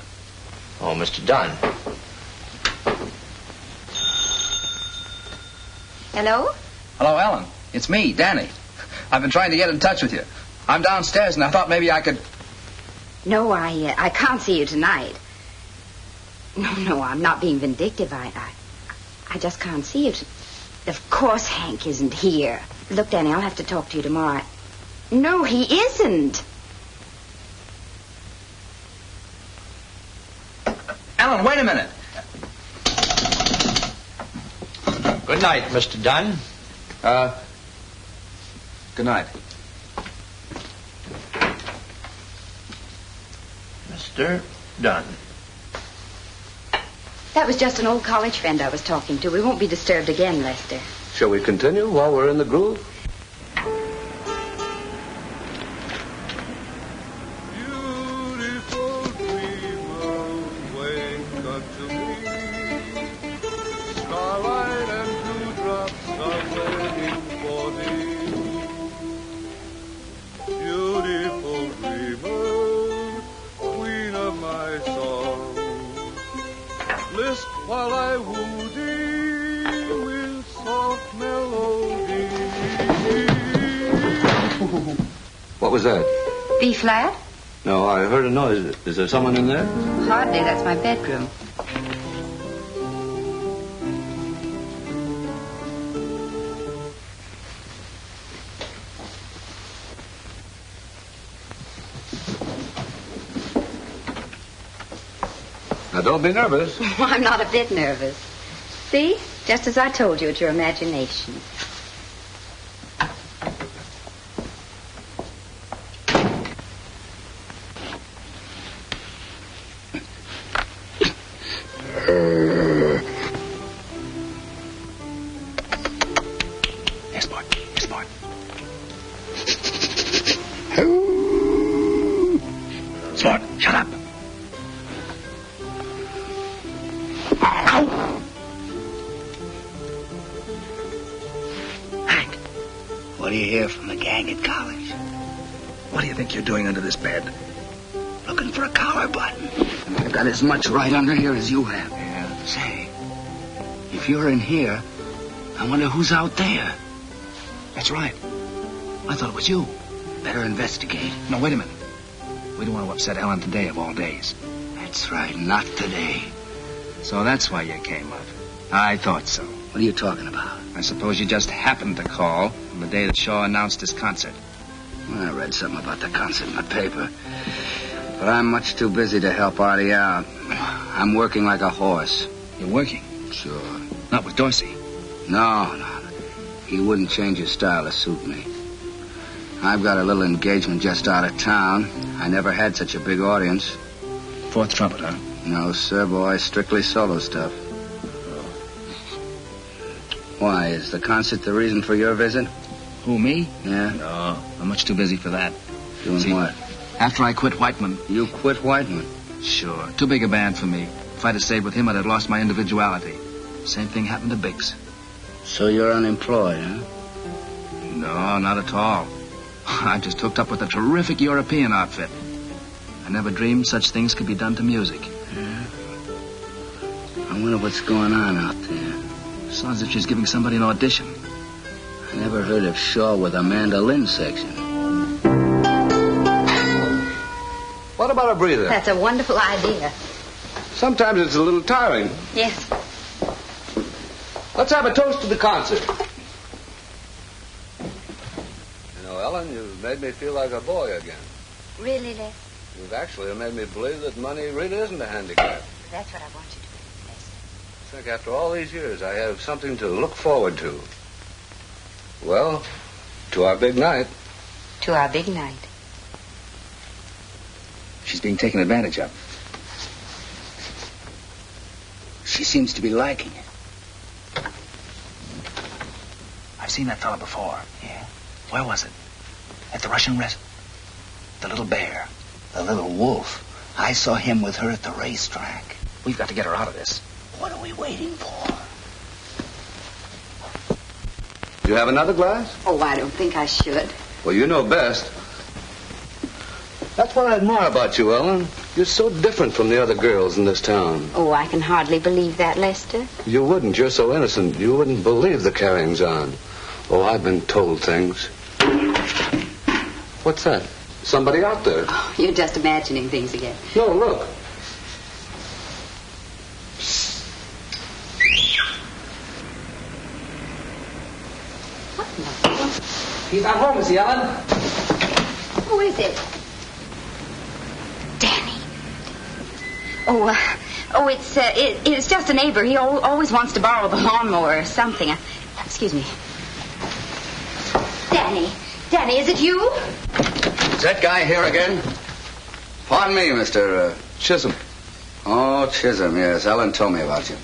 Oh, Mr. Dunn. Hello? Hello, Ellen. It's me, Danny. I've been trying to get in touch with you. I'm downstairs, and I thought maybe I could... No, I can't see you tonight. No, I'm not being vindictive. I just can't see you. Of course Hank isn't here. Look, Danny, I'll have to talk to you tomorrow. No, he isn't. Ellen, wait a minute. Good night, Mr. Dunn. Good night. Mr. Dunn. That was just an old college friend I was talking to. We won't be disturbed again, Lester. Shall we continue while we're in the groove? While I woo thee with soft melody. What was that? B flat? No, I heard a noise. Is there someone in there? Hardly. That's my bedroom. Now, don't be nervous. I'm not a bit nervous. See? Just as I told you, it's your imagination. Yes, boy. Yes, boy. Sport, shut up. Hank. What do you hear from the gang at college? What do you think you're doing under this bed? Looking for a collar button. And I've got as much right under here as you have. Yeah. Say, if you're in here, I wonder who's out there. That's right. I thought it was you. Better investigate. No, wait a minute. We don't want to upset Ellen today of all days. That's right, not today. So that's why you came up. I thought so. What are you talking about? I suppose you just happened to call on the day that Shaw announced his concert. Well, I read something about the concert in the paper. But I'm much too busy to help Artie out. I'm working like a horse. You're working? Sure. Not with Dorsey? No. He wouldn't change his style to suit me. I've got a little engagement just out of town. I never had such a big audience. Fourth trumpet, huh? No, sir, boy. Strictly solo stuff. Why, is the concert the reason for your visit? Who, me? Yeah? No, I'm much too busy for that. Doing what? After I quit Whiteman. You quit Whiteman? Sure. Too big a band for me. If I'd have stayed with him, I'd have lost my individuality. Same thing happened to Biggs. So you're unemployed, huh? No, not at all. I just hooked up with a terrific European outfit. I never dreamed such things could be done to music. Yeah? I wonder what's going on out there. Sounds as if she's giving somebody an audition. I never heard of Shaw with a mandolin section. What about a breather? That's a wonderful idea. Sometimes it's a little tiring. Yes. Let's have a toast to the concert. You know, Ellen, you've made me feel like a boy again. Really, Les? You've actually made me believe that money really isn't a handicap. That's what I want you to believe, Les. I think after all these years, I have something to look forward to. Well, To our big night. To our big night. She's being taken advantage of. She seems to be liking it. I've seen that fella before. Yeah? Where was it? At the Russian rest. The little bear. The little wolf. I saw him with her at the racetrack. We've got to get her out of this. What are we waiting for? You have another glass? Oh, I don't think I should. Well, you know best. That's what I admire about you, Ellen. You're so different from the other girls in this town. Oh, I can hardly believe that, Lester. You wouldn't. You're so innocent. You wouldn't believe the carryings on. Oh, I've been told things. What's that? Somebody out there. Oh, you're just imagining things again. No, look. He's not home, is he, Ellen? Who is it? Danny. It's just a neighbor. He always wants to borrow the lawnmower or something. Excuse me. Danny, is it you? Is that guy here again? Pardon me, Mr. Chisholm. Oh, Chisholm, yes. Ellen told me about you.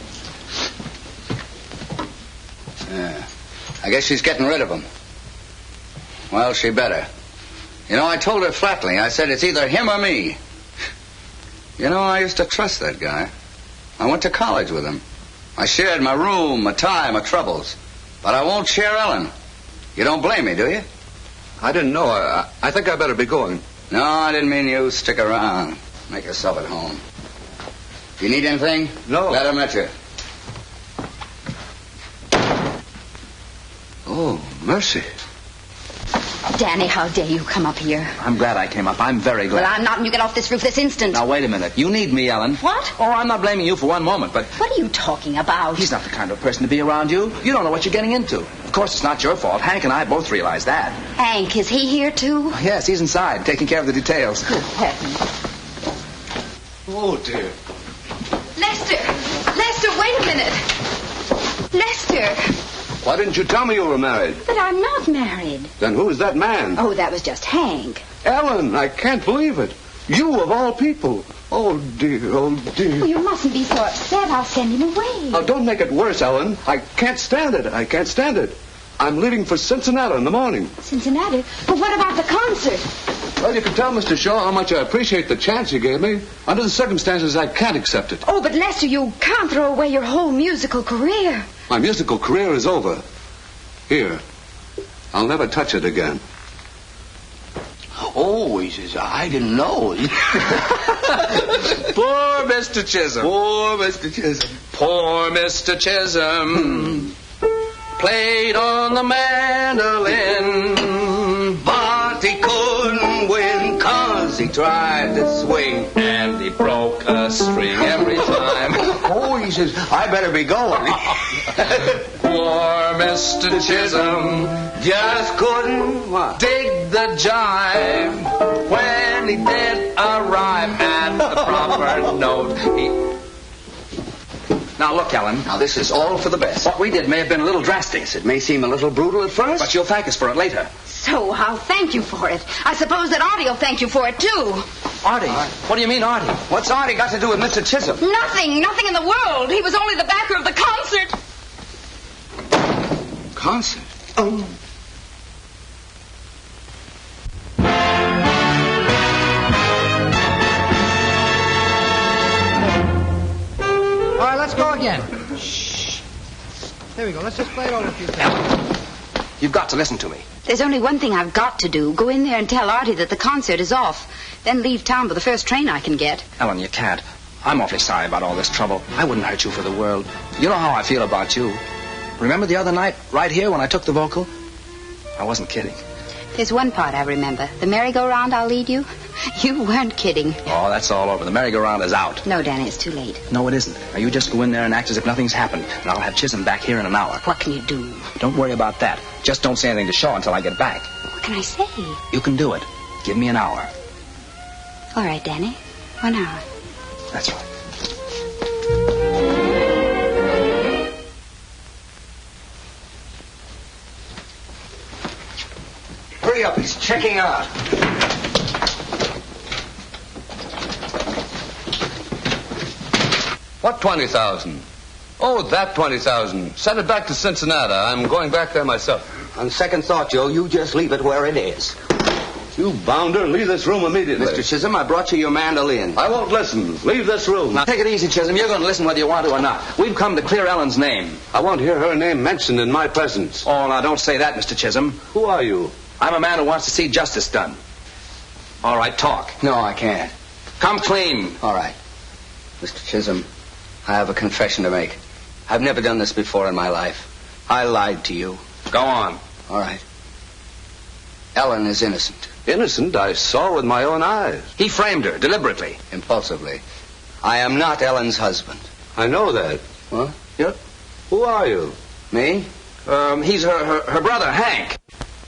Yeah. I guess she's getting rid of him. Well, she better. You know, I told her flatly. I said it's either him or me. You know, I used to trust that guy. I went to college with him. I shared my room, my time, my troubles. But I won't share Ellen. You don't blame me, do you? I didn't know. I think I better be going. No, I didn't mean you. Stick around. Make yourself at home. If you need anything, no. Glad I met you. Oh, mercy. Danny, how dare you come up here? I'm glad I came up. I'm very glad. Well, I'm not, and you get off this roof this instant. Now, wait a minute. You need me, Ellen. What? Oh, I'm not blaming you for one moment, but... What are you talking about? He's not the kind of person to be around you. You don't know what you're getting into. Of course, it's not your fault. Hank and I both realize that. Hank, is he here, too? Yes, he's inside, taking care of the details. Good heavens. Oh, dear. Lester, wait a minute. Lester. Why didn't you tell me you were married? But I'm not married. Then who is that man? Oh, that was just Hank. Ellen, I can't believe it. You of all people. Oh, dear, oh, dear. Oh, you mustn't be so upset. I'll send him away. Now, don't make it worse, Ellen. I can't stand it. I'm leaving for Cincinnati in the morning. Cincinnati? But what about the concert? Well, you can tell Mr. Shaw how much I appreciate the chance you gave me. Under the circumstances, I can't accept it. Oh, but Lester, you can't throw away your whole musical career. My musical career is over. Here. I'll never touch it again. Oh, he says, I didn't know. Poor Mr. Chisholm. Poor Mr. Chisholm. Poor Mr. Chisholm. Played on the mandolin, but he couldn't win 'cause he tried to swing. And he broke a string every time. Oh, he says, I better be going. Poor Mr. Chisholm just couldn't dig the jive. When he did arrive at the proper note, Now, look, Ellen. Now, this is all for the best. What we did may have been a little drastic. Yes, it may seem a little brutal at first. But you'll thank us for it later. So I'll thank you for it. I suppose that Artie will thank you for it, too. Artie? What do you mean, Artie? What's Artie got to do with Mr. Chisholm? Nothing in the world. He was only the backer of the concert. Concert? All right, let's go again. Shh. There we go. Let's just play it over a few times. You've got to listen to me. There's only one thing I've got to do. Go in there and tell Artie that the concert is off. Then leave town by the first train I can get. Ellen, you can't. I'm awfully sorry about all this trouble. I wouldn't hurt you for the world. You know how I feel about you. Remember the other night, right here, when I took the vocal? I wasn't kidding. There's one part I remember. The merry-go-round I'll lead you. You weren't kidding. Oh, that's all over. The merry-go-round is out. No, Danny, it's too late. No, it isn't. Now, you just go in there and act as if nothing's happened. And I'll have Chisholm back here in an hour. What can you do? Don't worry about that. Just don't say anything to Shaw until I get back. What can I say? You can do it. Give me an hour. All right, Danny. 1 hour. That's right. hurry up. He's checking out. What 20,000? Oh, that 20,000. Send it back to Cincinnati. I'm going back there myself. On second thought, Joe, you just leave it where it is. You bounder, leave this room immediately. Mr. Chisholm, I brought you your mandolin. I won't listen. Leave this room. Now, take it easy, Chisholm. You're going to listen whether you want to or not. We've come to clear Ellen's name. I won't hear her name mentioned in my presence. Oh, now, don't say that, Mr. Chisholm. Who are you? I'm a man who wants to see justice done. All right, talk. No, I can't. Come clean. All right. Mr. Chisholm, I have a confession to make. I've never done this before in my life. I lied to you. Go on. All right. Ellen is innocent. Innocent? I saw with my own eyes. He framed her, deliberately. Impulsively. I am not Ellen's husband. I know that. What? Yep. Who are you? Me? He's her brother, Hank.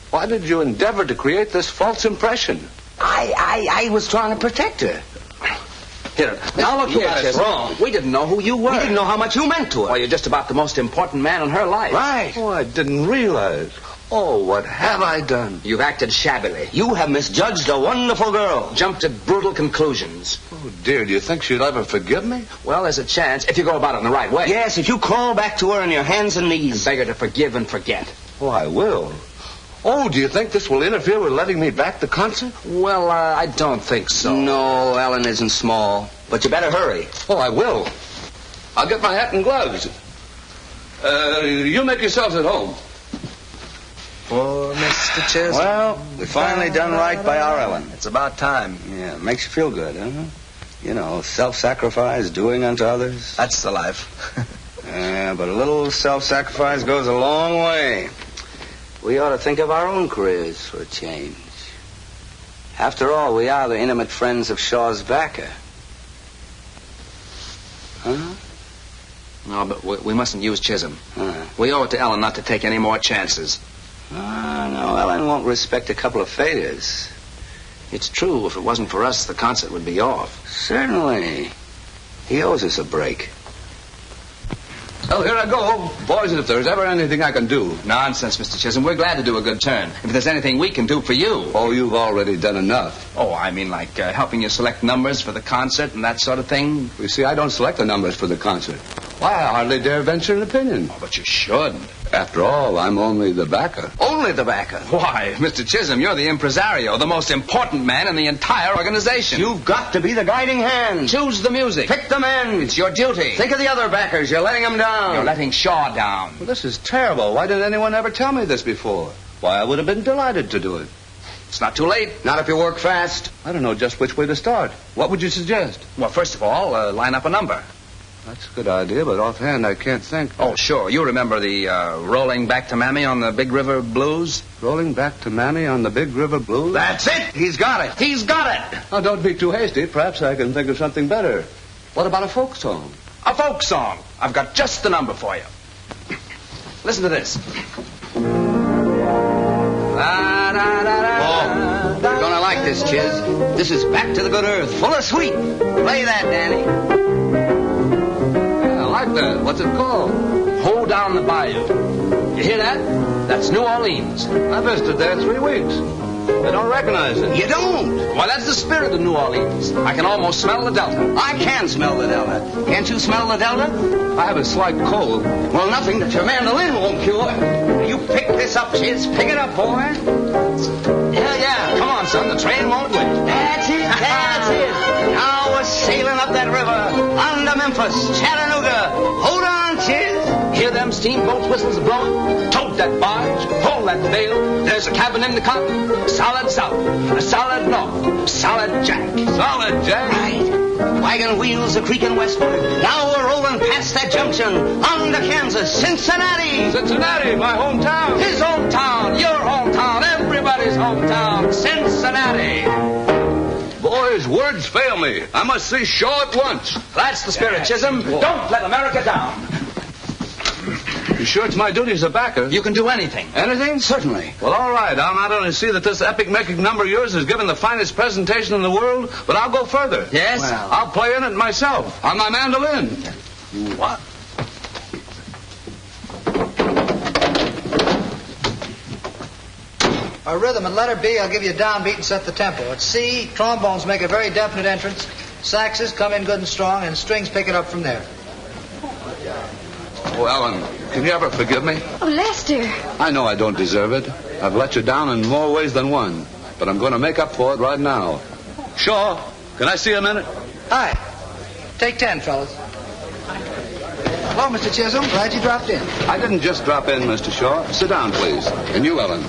Why did you endeavor to create this false impression? I was trying to protect her. Here, now look here, Chisholm. Wrong. We didn't know who you were. We didn't know how much you meant to her. Well, you're just about the most important man in her life. Right. Oh, I didn't realize. Oh, what have I done? You've acted shabbily. You have misjudged a wonderful girl. Jumped at brutal conclusions. Oh, dear, do you think she'll ever forgive me? Well, there's a chance if you go about it in the right way. Yes, if you crawl back to her on your hands and knees. And beg her to forgive and forget. Oh, I will. Oh, do you think this will interfere with letting me back the concert? Well, I don't think so. No, Ellen isn't small. But you better hurry. Oh, I will. I'll get my hat and gloves. You make yourselves at home. Poor Mr. Chisholm. Well, we've finally done right by our Ellen. It's about time. Yeah, makes you feel good, huh? You know, self-sacrifice, doing unto others. That's the life. Yeah, but a little self-sacrifice goes a long way. We ought to think of our own careers for a change. After all, we are the intimate friends of Shaw's backer. Huh? No, but we mustn't use Chisholm. Huh. We owe it to Ellen not to take any more chances. No, Ellen won't respect a couple of failures. It's true. If it wasn't for us, the concert would be off. Certainly. He owes us a break. Well, here I go. Boys, if there's ever anything I can do. Nonsense, Mr. Chisholm. We're glad to do a good turn. If there's anything we can do for you. Oh, you've already done enough. Oh, I mean like helping you select numbers for the concert and that sort of thing. You see, I don't select the numbers for the concert. Why, I hardly dare venture an opinion. Oh, but you should. After all, I'm only the backer. Only the backer? Why, Mr. Chisholm, you're the impresario, the most important man in the entire organization. You've got to be the guiding hand. Choose the music. Pick the men. It's your duty. Think of the other backers. You're letting them down. You're letting Shaw down. Well, this is terrible. Why didn't anyone ever tell me this before? Why, I would have been delighted to do it. It's not too late. Not if you work fast. I don't know just which way to start. What would you suggest? Well, first of all, line up a number. That's a good idea, but offhand I can't think. Oh, sure. You remember the Rolling Back to Mammy on the Big River Blues? Rolling Back to Mammy on the Big River Blues? That's it. He's got it. He's got it. Now, don't be too hasty. Perhaps I can think of something better. What about a folk song? A folk song. I've got just the number for you. Listen to this. Oh, you're gonna like this, Chiz. This is Back to the Good Earth, full of sweet. Play that, Danny. I like that. What's it called? Hold Down the Bayou. You hear that? That's New Orleans. I visited there 3 weeks. I don't recognize it. You don't? Why, that's the spirit of New Orleans. I can almost smell the Delta. I can smell the Delta. Can't you smell the Delta? I have a slight cold. Well, nothing that your mandolin won't cure. You pick this up, Chiz. Pick it up, boy. Yeah. Come on, son. The train won't wait. That's it. That's it. Now we're sailing up that river. On to Memphis, Chattanooga. Hold on, Chiz. Hear them steamboat whistles blowing? Tote that barge. Pull that bale. There's a cabin in the cotton. Solid south. A solid north. Solid Jack. Solid Jack? Right. Wagon wheels are creaking westward. Now we're rolling past that junction. On to Kansas, Cincinnati. Cincinnati, my hometown. His hometown. Your hometown. Everybody's hometown. Cincinnati. Boys, words fail me. I must see Shaw at once. That's the spirit, Chisholm. Don't let America down. You sure it's my duty as a backer? You can do anything. Anything? Certainly. Well, all right. I'll not only see that this epic-making number of yours is given the finest presentation in the world, but I'll go further. Yes? Well, I'll play in it myself, on my mandolin. What? Our rhythm at letter B, I'll give you a downbeat and set the tempo. At C, trombones make a very definite entrance. Saxes come in good and strong, and strings pick it up from there. Oh, Ellen, can you ever forgive me? Oh, Lester. I know I don't deserve it. I've let you down in more ways than one. But I'm going to make up for it right now. Shaw, can I see a minute? Hi. Take 10, fellas. Hello, Mr. Chisholm. Glad you dropped in. I didn't just drop in, Mr. Shaw. Sit down, please. And you, Ellen.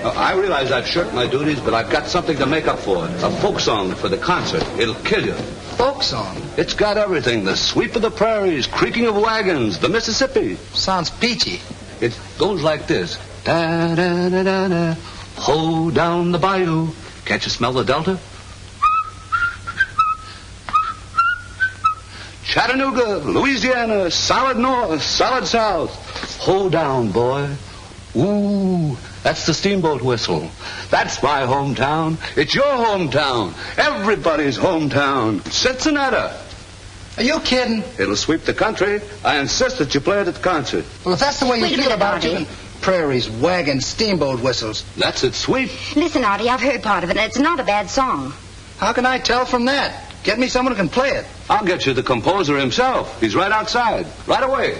I realize I've shirked my duties, but I've got something to make up for it. A folk song for the concert. It'll kill you. Folk song? It's got everything. The sweep of the prairies, creaking of wagons, the Mississippi. Sounds peachy. It goes like this. Da-da-da-da-da. Ho down the bayou. Can't you smell the delta? Chattanooga, Louisiana, solid north, solid south. Ho down, boy. Ooh, that's the steamboat whistle. That's my hometown. It's your hometown. Everybody's hometown. Cincinnati. Are you kidding? It'll sweep the country. I insist that you play it at the concert. Well, if that's the way you Wait a feel minute, about it, Artie. you can... Prairies, wagons, steamboat whistles. That's it, sweep. Listen, Artie, I've heard part of it, and it's not a bad song. How can I tell from that? Get me someone who can play it. I'll get you the composer himself. He's right outside. Right away.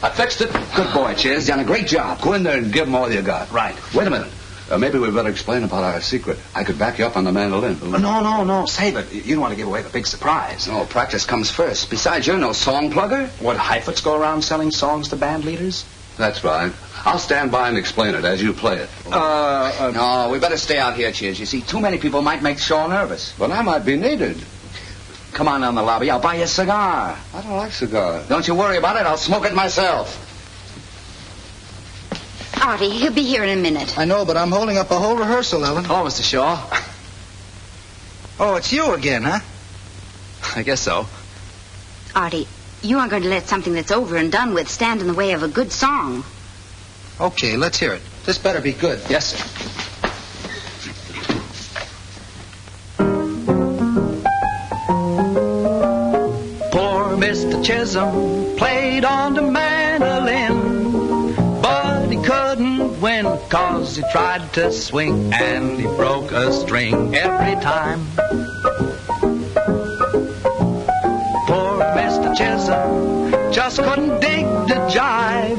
I fixed it. Good boy, Chiz. Done a great job. Go in there and give him all you got. Right. Wait a minute. Maybe we better explain about our secret. I could back you up on the mandolin. No. Save it. You don't want to give away the big surprise. No, practice comes first. Besides, you're no song plugger. What, Heifetz go around selling songs to band leaders? That's right. I'll stand by and explain it as you play it. No, we better stay out here, Chiz. You see, too many people might make Shaw nervous. But I might be needed. Come on down the lobby. I'll buy you a cigar. I don't like cigars. Don't you worry about it. I'll smoke it myself. Artie, he'll be here in a minute. I know, but I'm holding up a whole rehearsal, Ellen. Hello, Mr. Shaw. Oh, it's you again, huh? I guess so. Artie, you aren't going to let something that's over and done with stand in the way of a good song. Okay, let's hear it. This better be good. Yes, sir. Poor Mr. Chisholm played on the mandolin, but he couldn't win 'cause he tried to swing and he broke a string every time. Poor Mr. Chisholm just couldn't dig the jive.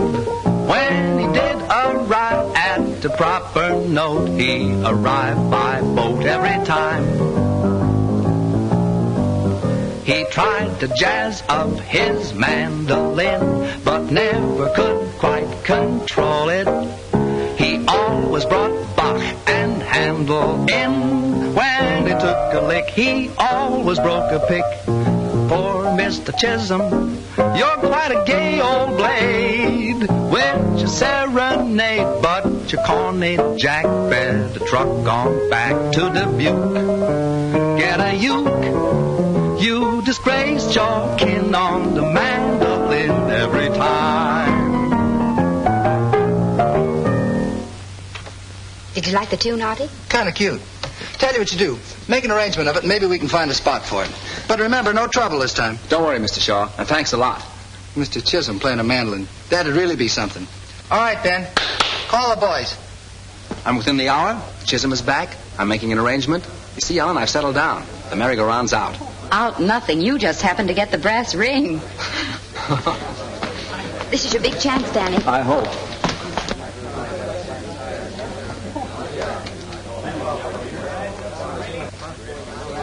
When he did arrive at the proper note, he arrived by boat every time. He tried to jazz up his mandolin, but never could quite control it. He always brought Bach and Handel in. When he took a lick, he always broke a pick. Poor Mr. Chisholm, you're quite a gay old blade with your serenade, but your corny Jack better truck on back to Dubuque. Get a uke. You disgraced your kin on the mandolin every time. Did you like the tune, Artie? Kind of cute. Tell you what you do. Make an arrangement of it, and maybe we can find a spot for it. But remember, no trouble this time. Don't worry, Mr. Shaw, and thanks a lot. Mr. Chisholm playing a mandolin. That'd really be something. All right, Ben. Call the boys. I'm within the hour. Chisholm is back. I'm making an arrangement. You see, Ellen, I've settled down. The merry-go-round's out. Out nothing. You just happened to get the brass ring. This is your big chance, Danny. I hope.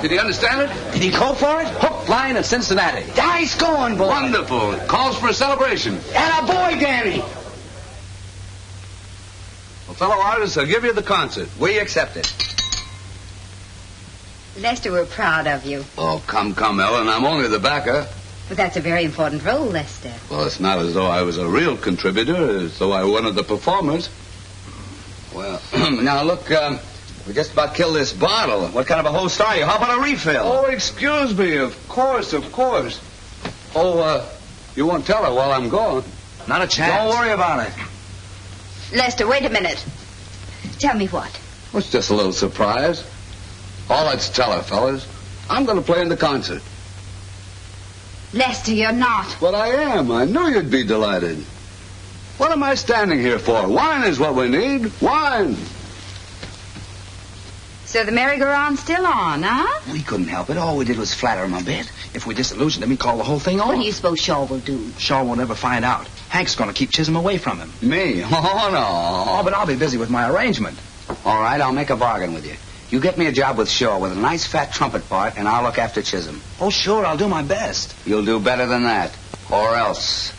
Did he understand it? Did he go for it? Hook, line, and Cincinnati. Nice going, boy. Wonderful. Calls for a celebration. And a boy, Danny. Well, fellow artists, I'll give you the concert. We accept it. Lester, we're proud of you. Oh, come, Ellen. I'm only the backer. But that's a very important role, Lester. Well, it's not as though I was a real contributor, as though I one of the performers. Well, now look, we just about killed this bottle. What kind of a host are you? How about a refill? Oh, excuse me. Of course. Oh, you won't tell her while I'm gone. Not a chance. Don't worry about it. Lester, wait a minute. Tell me what. Well, it's just a little surprise. All let's tell her, fellas. I'm going to play in the concert. Lester, you're not. But I am. I knew you'd be delighted. What am I standing here for? Wine is what we need. Wine. So the merry-go-round's still on, huh? We couldn't help it. All we did was flatter him a bit. If we disillusioned him, he'd call the whole thing off. What do you suppose Shaw will do? Shaw won't ever find out. Hank's going to keep Chisholm away from him. Me? Oh, no. Oh, but I'll be busy with my arrangement. All right, I'll make a bargain with you. You get me a job with Shaw with a nice fat trumpet part, and I'll look after Chisholm. Oh, sure, I'll do my best. You'll do better than that. Or else.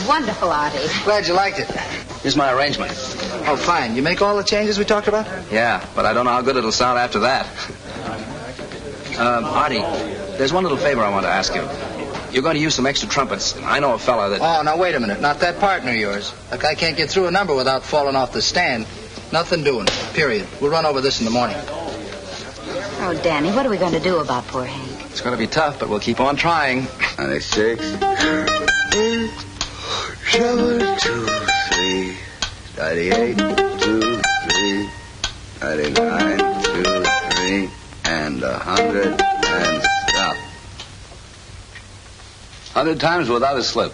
Wonderful, Artie. Glad you liked it. Here's my arrangement. Oh, fine. You make all the changes we talked about? Yeah, but I don't know how good it'll sound after that. Artie, there's one little favor I want to ask you. You're going to use some extra trumpets. I know a fella that... Oh, now, wait a minute. Not that partner of yours. Look, I can't get through a number without falling off the stand. Nothing doing. Period. We'll run over this in the morning. Oh, Danny, what are we going to do about poor Hank? It's going to be tough, but we'll keep on trying. 96. 7, 2, 3, 98, 2, 3, 99, 2, 3, and 100, and stop. 100 times without a slip.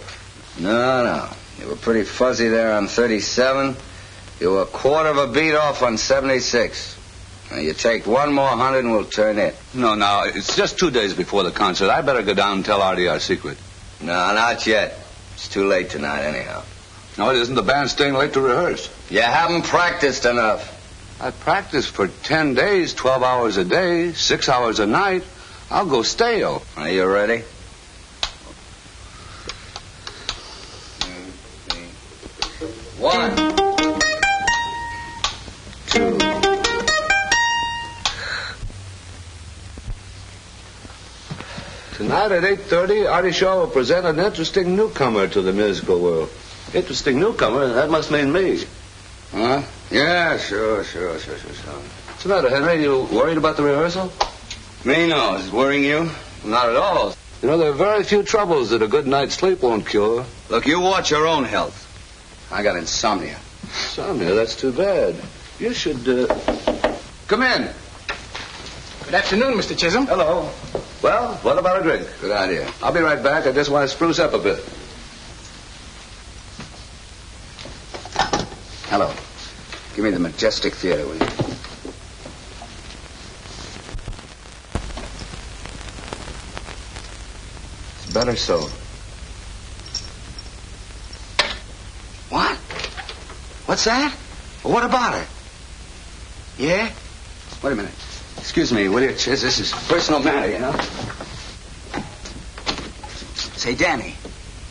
No. You were pretty fuzzy there on 37. You were a quarter of a beat off on 76. Now you take one more 100 and we'll turn it. No, it's just 2 days before the concert. I better go down and tell Artie our secret. No, not yet. It's too late tonight, anyhow. No, it isn't. The band's staying late to rehearse. You haven't practiced enough. I practiced for 10 days, 12 hours a day, 6 hours a night. I'll go stale. Are you ready? 1, 2. Tonight at 8:30, Artie Shaw will present an interesting newcomer to the musical world. Interesting newcomer? That must mean me. Huh? Yeah, sure. What's the matter, Henry? You worried about the rehearsal? Me, no. Is it worrying you? Not at all. You know, there are very few troubles that a good night's sleep won't cure. Look, you watch your own health. I got insomnia. Insomnia? That's too bad. You should, come in. Good afternoon, Mr. Chisholm. Hello. Well, what about a drink? Good idea. I'll be right back. I just want to spruce up a bit. Hello. Give me the Majestic Theater, will you? It's better so. What? What's that? Well, what about her? Yeah? Wait a minute. Excuse me, will you, Chiz? This is a personal matter, you know. Say, Danny,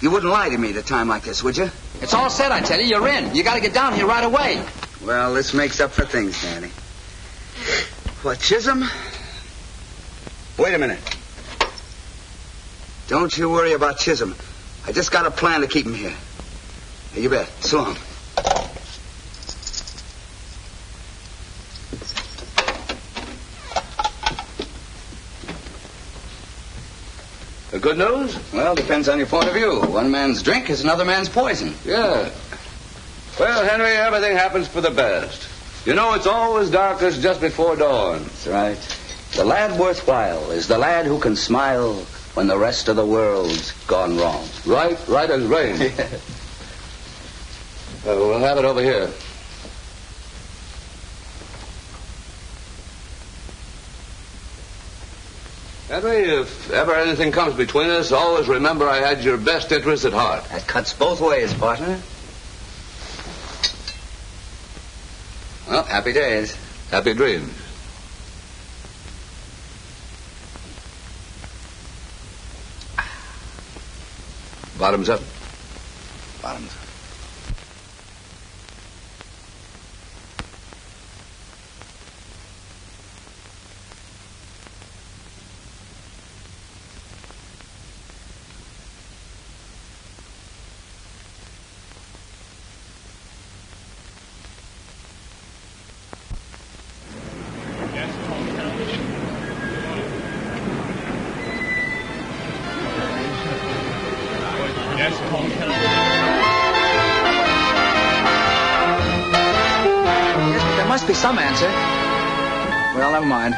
you wouldn't lie to me at a time like this, would you? It's all set, I tell you. You're in. You got to get down here right away. Well, this makes up for things, Danny. What, Chisholm? Wait a minute. Don't you worry about Chisholm. I just got a plan to keep him here. Hey, you bet. So long. The good news? Well, depends on your point of view. One man's drink is another man's poison. Yeah. Well, Henry, everything happens for the best. You know, it's always darkest just before dawn. That's right. The lad worthwhile is the lad who can smile when the rest of the world's gone wrong. Right as rain. We'll have it over here. Henry, if ever anything comes between us, always remember I had your best interest at heart. That cuts both ways, partner. Well, happy days. Happy dreams. Bottoms up. Bottoms up. There must be some answer. Well, never mind.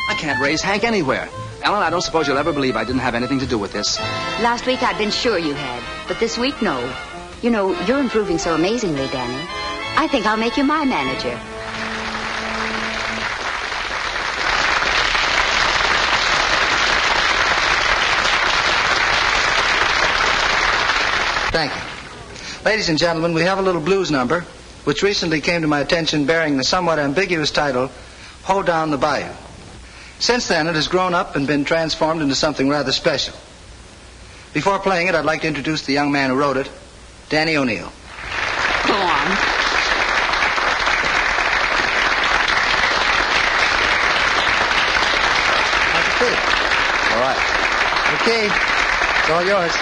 I can't raise Hank anywhere. Ellen, I don't suppose you'll ever believe I didn't have anything to do with this. Last week I'd been sure you had, but this week, no. You know, you're improving so amazingly, Danny. I think I'll make you my manager. Thank you. Ladies and gentlemen, we have a little blues number which recently came to my attention bearing the somewhat ambiguous title, Hold Down the Bayou. Since then, it has grown up and been transformed into something rather special. Before playing it, I'd like to introduce the young man who wrote it, Danny O'Neill. Go on. All right. Okay. It's all yours.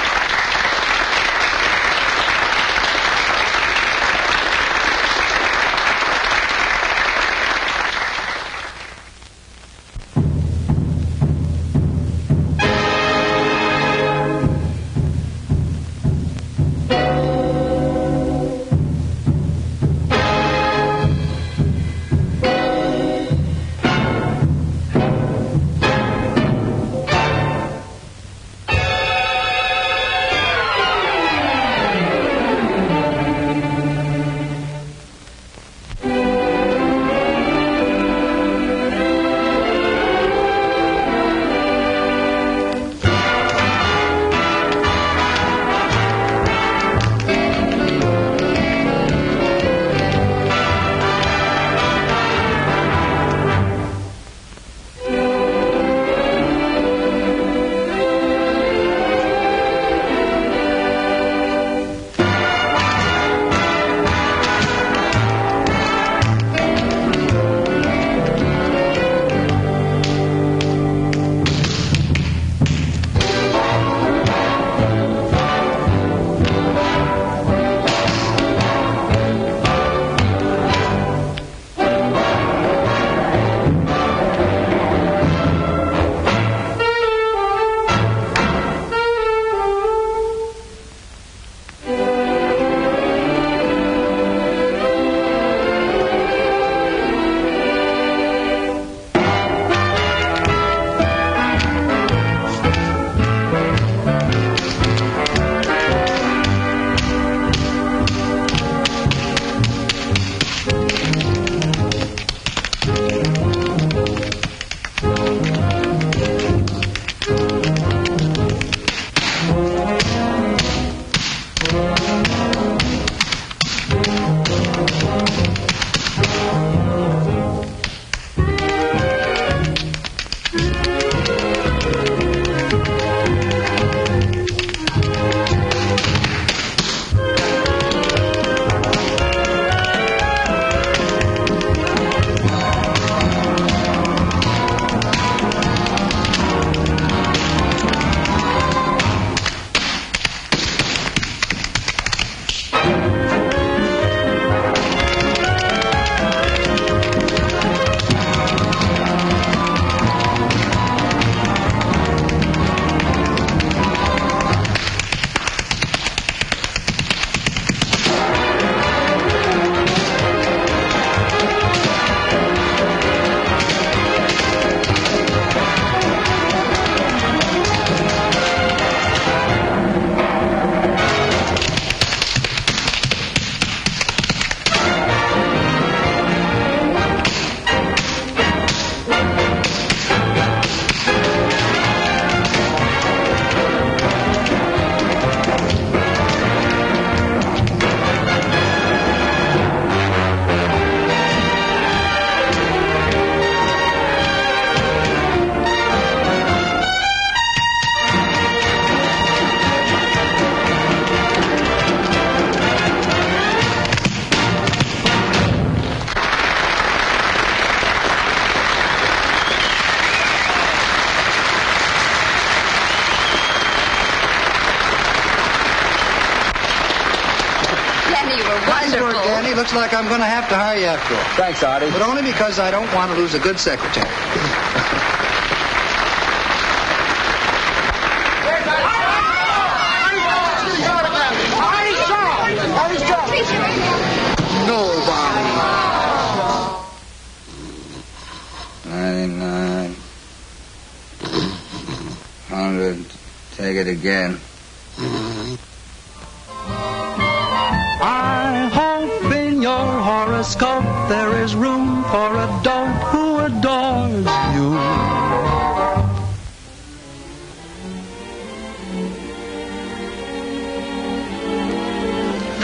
looks like I'm going to have to hire you after all. Thanks, Artie. But only because I don't want to lose a good secretary. Nobody. 99. 100. Take it again. I hope in your horoscope there is room for a dope who adores you.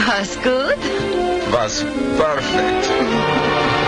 Was good? Was perfect.